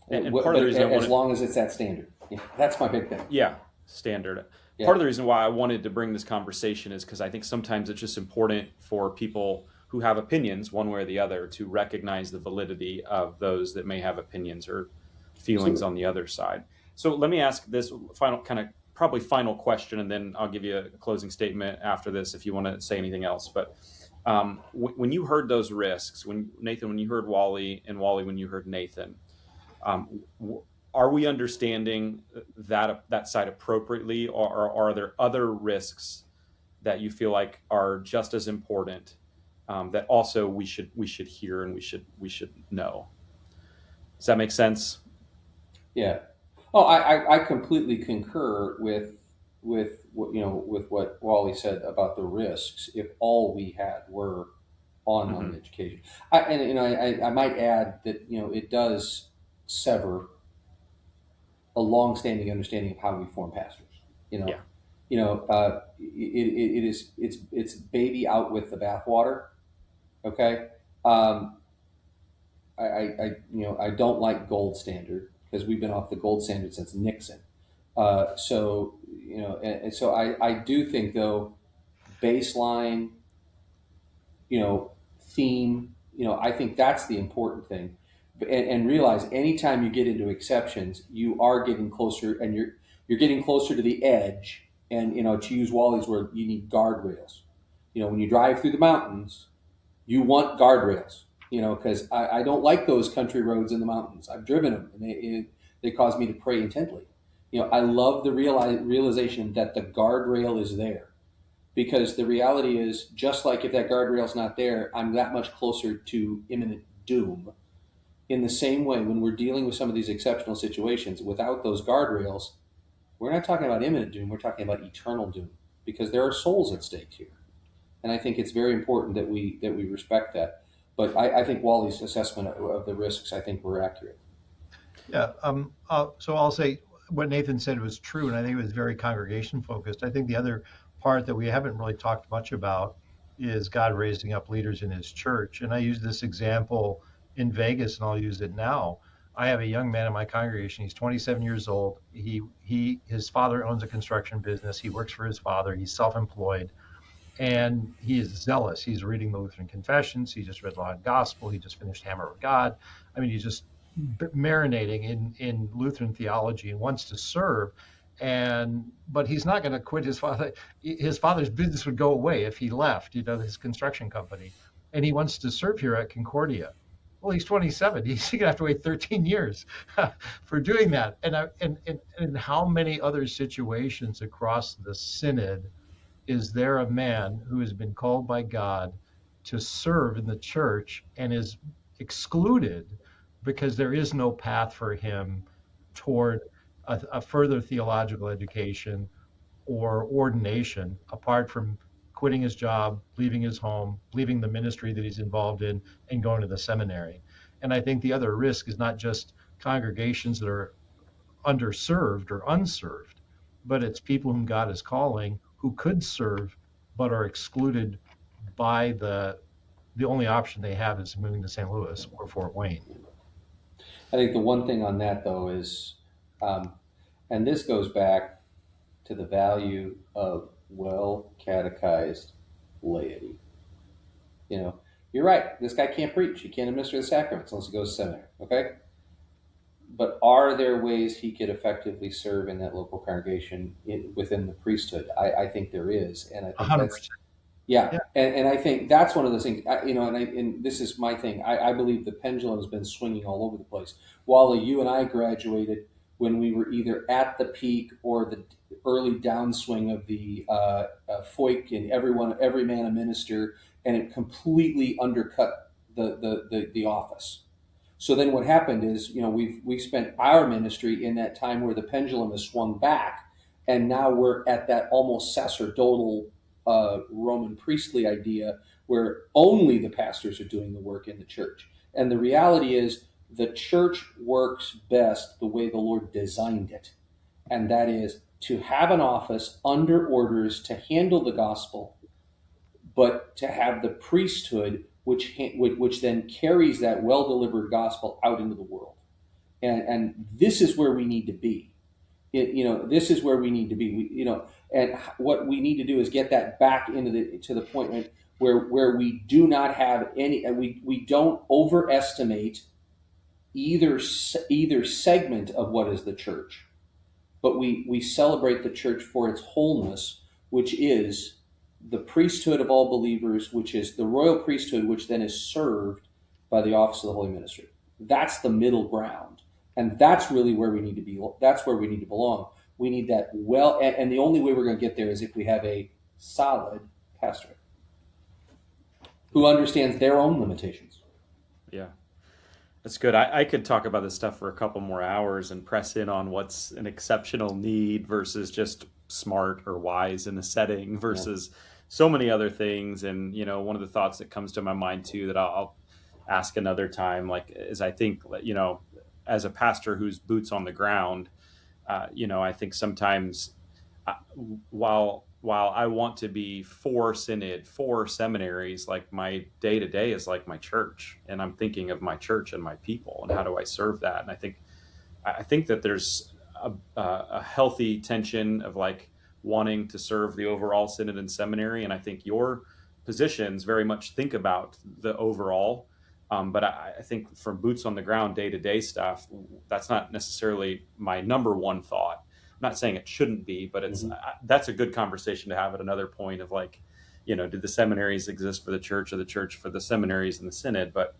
And part of the reason as long as it's that standard. That's my big thing. Yeah, standard. Yeah. Part of the reason why I wanted to bring this conversation is because I think sometimes it's just important for people who have opinions one way or the other to recognize the validity of those that may have opinions or feelings on the other side. So let me ask this final question, and then I'll give you a closing statement after this if you want to say anything else. But when you heard those risks, when you heard Wally, and Wally, when you heard Nathan, are we understanding that side appropriately, or are there other risks that you feel like are just as important that also we should hear and we should know? Does that make sense? Yeah. Oh, I completely concur with with what Wally said about the risks, if all we had were online education. I might add that it does sever a long-standing understanding of how we form pastors. Yeah. It's baby out with the bathwater. Okay. I don't like gold standard because we've been off the gold standard since Nixon. So I do think though baseline, theme, I think that's the important thing, and realize anytime you get into exceptions, you are getting closer, and you're getting closer to the edge. And to use Wally's word, you need guardrails. When you drive through the mountains, you want guardrails. Because I don't like those country roads in the mountains. I've driven them, and they cause me to pray intently. I love the realization that the guardrail is there, because the reality is, just like if that guardrail's not there, I'm that much closer to imminent doom. In the same way, when we're dealing with some of these exceptional situations, without those guardrails, we're not talking about imminent doom. We're talking about eternal doom, because there are souls at stake here. And I think it's very important that we respect that. But I think Wally's assessment of the risks, I think, were accurate. Yeah. So I'll say what Nathan said was true, and I think it was very congregation focused. I think the other part that we haven't really talked much about is God raising up leaders in his church. And I use this example in Vegas, and I'll use it now. I have a young man in my congregation. He's 27 years old. His father owns a construction business. He works for his father. He's self-employed. And he is zealous. He's reading the Lutheran confessions. He just read Law and Gospel. He just finished Hammer of God. I mean, he's just marinating in Lutheran theology and wants to serve. But he's not going to quit his father. His father's business would go away if he left, his construction company. And he wants to serve here at Concordia. Well, he's 27. He's going to have to wait 13 years for doing that. And how many other situations across the synod is there a man who has been called by God to serve in the church and is excluded because there is no path for him toward a further theological education or ordination, apart from quitting his job, leaving his home, leaving the ministry that he's involved in, and going to the seminary? And I think the other risk is not just congregations that are underserved or unserved, but it's people whom God is calling who could serve but are excluded by the only option they have is moving to St. Louis or Fort Wayne. I think the one thing on that, though, is, and this goes back to the value of well-catechized laity. You're right. This guy can't preach. He can't administer the sacraments unless he goes to seminary, okay? But are there ways he could effectively serve in that local congregation within the priesthood? I think there is, and I think 100%. that's and I think that's one of those things. And this is my thing. I believe the pendulum has been swinging all over the place. Wally, you and I graduated when we were either at the peak or the early downswing of the FOIC and every man a minister, and it completely undercut the office. So then what happened is, we've spent our ministry in that time where the pendulum has swung back, and now we're at that almost sacerdotal Roman priestly idea where only the pastors are doing the work in the church. And the reality is the church works best the way the Lord designed it. And that is to have an office under orders to handle the gospel, but to have the priesthood which then carries that well-delivered gospel out into the world. And this is where we need to be. This is where we need to be. And what we need to do is get that back to the point where we do not have any, and we don't overestimate either segment of what is the church, but we celebrate the church for its wholeness, which is the priesthood of all believers, which is the royal priesthood, which then is served by the office of the holy ministry. That's the middle ground. And that's really where we need to be. That's where we need to belong. We need that and the only way we're going to get there is if we have a solid pastorate who understands their own limitations. Yeah, that's good. I could talk about this stuff for a couple more hours and press in on what's an exceptional need versus just smart or wise in the setting versus so many other things. And, one of the thoughts that comes to my mind too, that I'll ask another time, like, is I think, as a pastor who's boots on the ground, I think sometimes while I want to be for synod, for seminaries, like my day to day is like my church, and I'm thinking of my church and my people and how do I serve that. And I think that there's a healthy tension of like wanting to serve the overall synod and seminary, and I think your positions very much think about the overall. But I think from boots on the ground, day to day stuff, that's not necessarily my number one thought. I'm not saying it shouldn't be, but that's a good conversation to have at another point of like, did the seminaries exist for the church or the church for the seminaries and the synod? But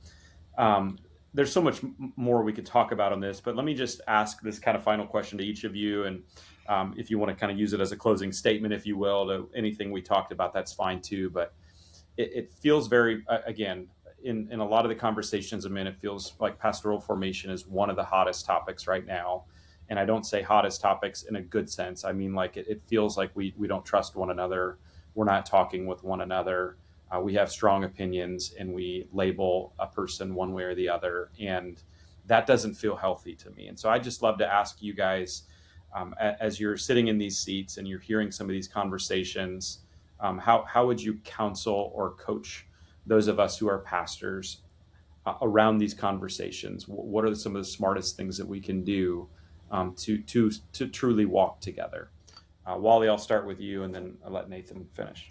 there's so much more we could talk about on this. But let me just ask this kind of final question to each of you. And if you want to kind of use it as a closing statement, if you will, to anything we talked about, that's fine too. But it feels very, again, in a lot of the conversations I'm in, it feels like pastoral formation is one of the hottest topics right now. And I don't say hottest topics in a good sense. I mean, like it feels like we don't trust one another. We're not talking with one another. We have strong opinions and we label a person one way or the other. And that doesn't feel healthy to me. And so I just love to ask you guys, as you're sitting in these seats and you're hearing some of these conversations, how would you counsel or coach those of us who are pastors around these conversations? What are some of the smartest things that we can do to truly walk together? Wally, I'll start with you, and then I'll let Nathan finish.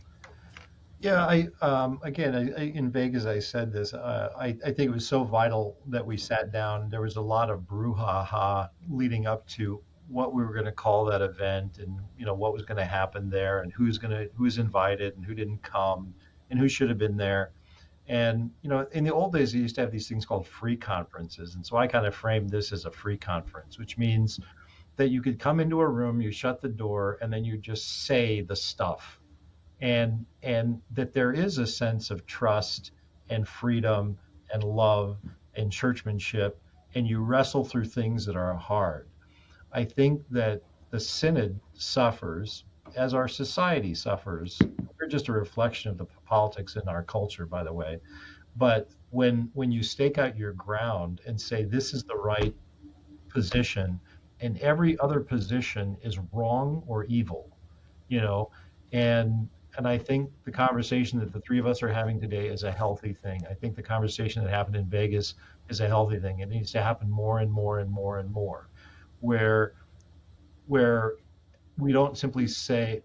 Yeah, in Vegas, I said this. I think it was so vital that we sat down. There was a lot of brouhaha leading up to what we were going to call that event, and what was going to happen there, and who's invited, and who didn't come, and who should have been there. And in the old days, they used to have these things called free conferences, and so I kind of framed this as a free conference, which means that you could come into a room, you shut the door, and then you just say the stuff. And that there is a sense of trust and freedom and love and churchmanship, and you wrestle through things that are hard. I think that the synod suffers, as our society suffers. We're just a reflection of the politics in our culture, by the way. But when you stake out your ground and say this is the right position, and every other position is wrong or evil, and I think the conversation that the three of us are having today is a healthy thing. I think the conversation that happened in Vegas is a healthy thing. It needs to happen more and more and more and more, where we don't simply say,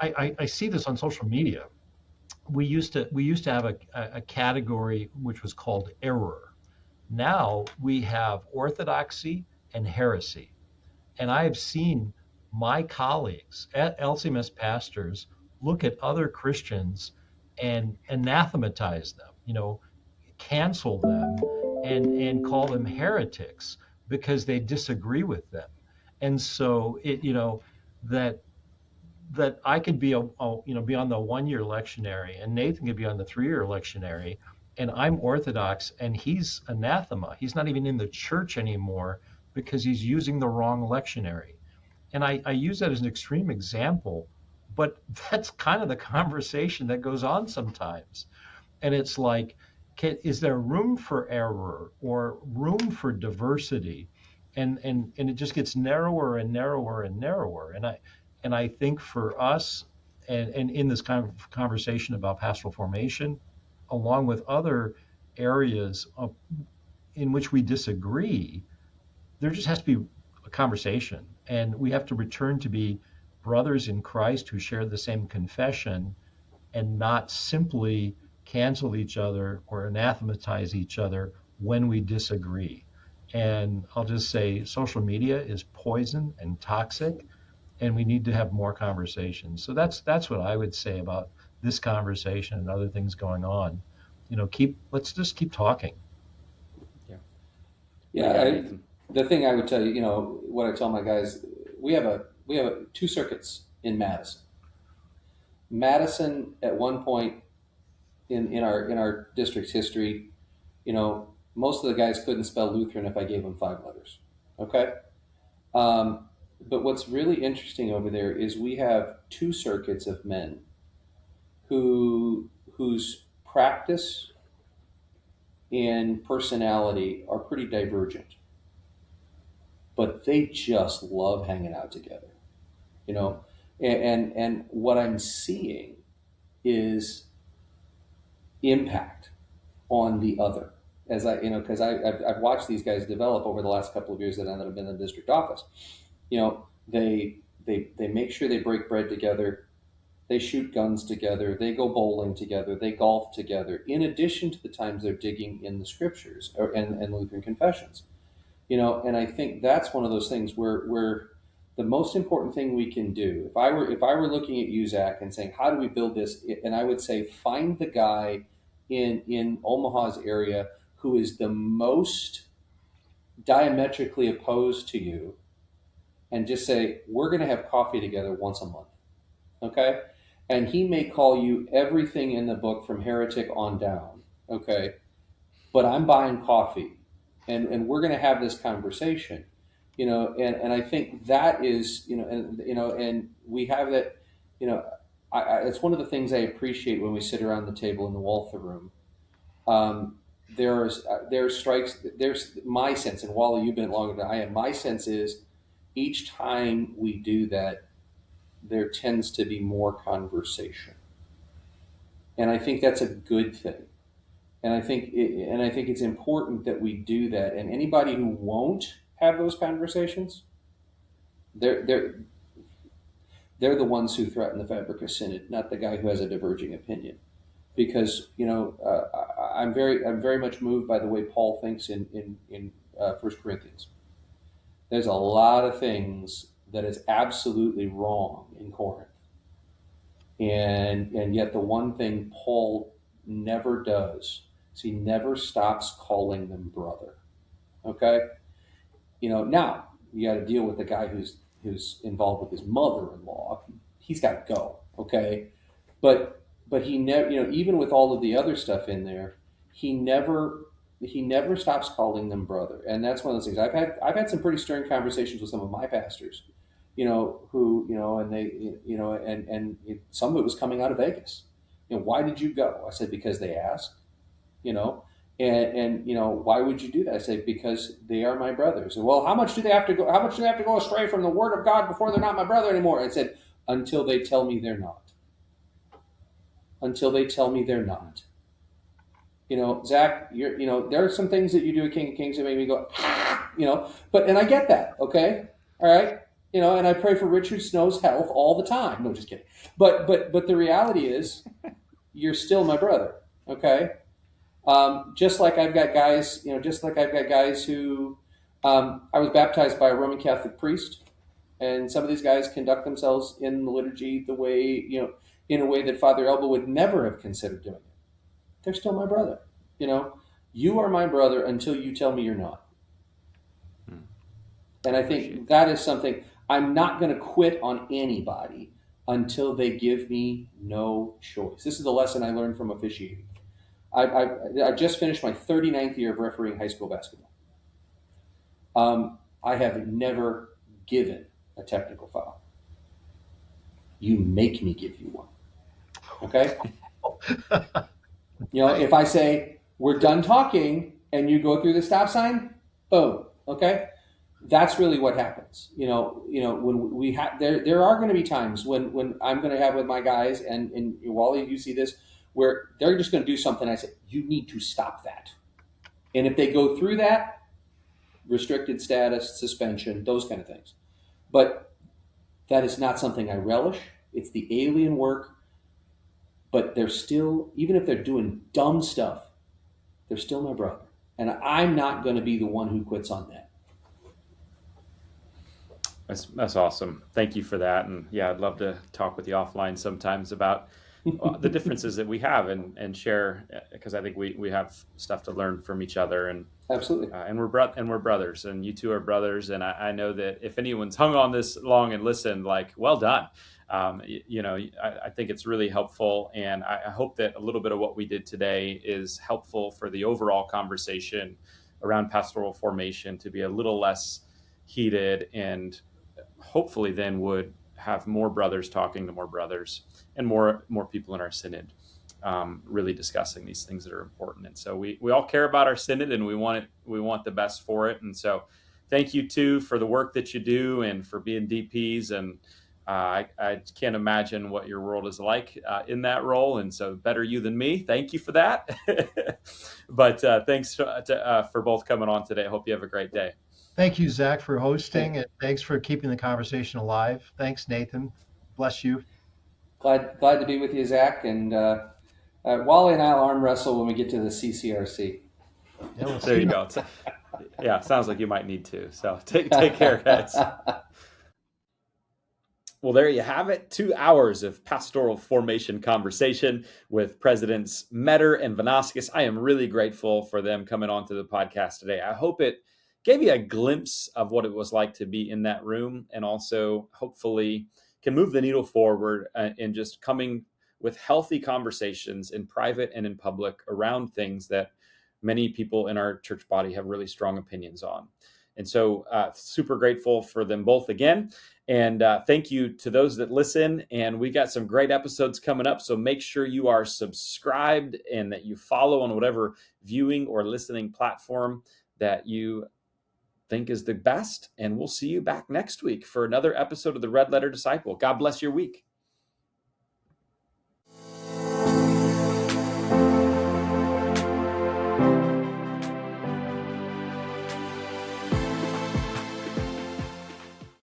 I see this on social media. We used to have a category which was called error. Now we have orthodoxy and heresy. And I have seen my colleagues at LCMS pastors look at other Christians and anathematize them, cancel them and call them heretics because they disagree with them. And so that I could be be on the 1-year lectionary, and Nathan could be on the 3-year lectionary, and I'm Orthodox and he's anathema. He's not even in the church anymore because he's using the wrong lectionary. And I use that as an extreme example, but that's kind of the conversation that goes on sometimes. And it's like, is there room for error or room for diversity? And it just gets narrower and narrower and narrower. And I think for us, and in this kind of conversation about pastoral formation, along with other areas in which we disagree, there just has to be a conversation. And we have to return to be brothers in Christ who share the same confession and not simply cancel each other or anathematize each other when we disagree. And I'll just say social media is poison and toxic, and we need to have more conversations. So that's what I would say about this conversation and other things going on. Let's just keep talking. Yeah. The thing I would tell you, what I tell my guys, we have 2 circuits in Madison. Madison, at one point in our district's history, most of the guys couldn't spell Lutheran if I gave them 5 letters. Okay. what's really interesting over there is we have two circuits of men whose practice and personality are pretty divergent, but they just love hanging out together, you know. And what I'm seeing is impact on the other, as because I've watched these guys develop over the last couple of years that I've been in the district office. They make sure they break bread together, they shoot guns together, they go bowling together, they golf together, in addition to the times they're digging in the scriptures and Lutheran confessions. And I think that's one of those things where the most important thing we can do, if I were looking at you, Zach, and saying, how do we build this? And I would say, find the guy in Omaha's area who is the most diametrically opposed to you, and just say, we're going to have coffee together once a month. Okay? And he may call you everything in the book from heretic on down. Okay? But I'm buying coffee, and we're going to have this conversation. And I think that is, and we have that, it's one of the things I appreciate when we sit around the table in the Walther room. There's my sense, and Wally, you've been in it longer than I am. My sense is each time we do that, there tends to be more conversation, and I think that's a good thing. And I think it's important that we do that. And anybody who won't have those conversations, they're the ones who threaten the fabric of synod, not the guy who has a diverging opinion. Because I'm very much moved by the way Paul thinks in 1 Corinthians. There's a lot of things that is absolutely wrong in Corinth, and yet the one thing Paul never does is he never stops calling them brother. Okay, now you got to deal with the guy who's involved with his mother-in-law. He's got to go. Okay, but he never, even with all of the other stuff in there, he never stops calling them brother. And that's one of those things. I've had some pretty stern conversations with some of my pastors, who, and they, and some of it was coming out of Vegas. Why did you go? I said, because they asked, and why would you do that? I said, because they are my brothers. And, well, how much do they have to go astray from the word of God before they're not my brother anymore? I said, until they tell me they're not. Until they tell me they're not. Zach, there are some things that you do at King of Kings that make me go, and I get that. Okay. All right. And I pray for Richard Snow's health all the time. No, just kidding. But the reality is, you're still my brother. Okay. Just like I've got guys, who, I was baptized by a Roman Catholic priest, and some of these guys conduct themselves in the liturgy the way, in a way that Father Elba would never have considered doing it. They're still my brother. You are my brother until you tell me you're not. And I think that is something. I'm not going to quit on anybody until they give me no choice. This is the lesson I learned from officiating. I just finished my 39th year of refereeing high school basketball. I have never given a technical foul. You make me give you one. Okay? If I say, we're done talking, and you go through the stop sign, boom. Okay? That's really what happens. When we have, there are going to be times when I'm going to have with my guys, and Wally, you see this, where they're just going to do something. I say, you need to stop that. And if they go through that, restricted status, suspension, those kind of things. But that is not something I relish. It's the alien work. But they're still, even if they're doing dumb stuff, they're still my brother. And I'm not going to be the one who quits on that. That's awesome. Thank you for that. And yeah, I'd love to talk with you offline sometimes about the differences that we have and share, because I think we have stuff to learn from each other. And absolutely. And we're brothers, and you two are brothers. And I know that if anyone's hung on this long and listened, well done. I think it's really helpful, and I hope that a little bit of what we did today is helpful for the overall conversation around pastoral formation to be a little less heated and hopefully then would have more brothers talking to more brothers, and more people in our synod really discussing these things that are important. And so we all care about our synod, and we want the best for it. And so thank you too for the work that you do and for being DPs. And I can't imagine what your world is like in that role. And so better you than me. Thank you for that. But thanks for both coming on today. I hope you have a great day. Thank you, Zach, for hosting, and thanks for keeping the conversation alive. Thanks, Nathan. Bless you. Glad to be with you, Zach. And Wally and I'll arm wrestle when we get to the CCRC. Yeah, we'll There see. you go. Yeah, sounds like you might need to. So take care, guys. Well, there you have it. 2 hours of pastoral formation conversation with Presidents Meador and Vinovskis. I am really grateful for them coming onto the podcast today. I hope it gave you a glimpse of what it was like to be in that room, and also hopefully can move the needle forward in just coming with healthy conversations in private and in public around things that many people in our church body have really strong opinions on. And so super grateful for them both again. And thank you to those that listen. And we got some great episodes coming up. So make sure you are subscribed and that you follow on whatever viewing or listening platform that you think is the best. And we'll see you back next week for another episode of the Red Letter Disciple. God bless your week.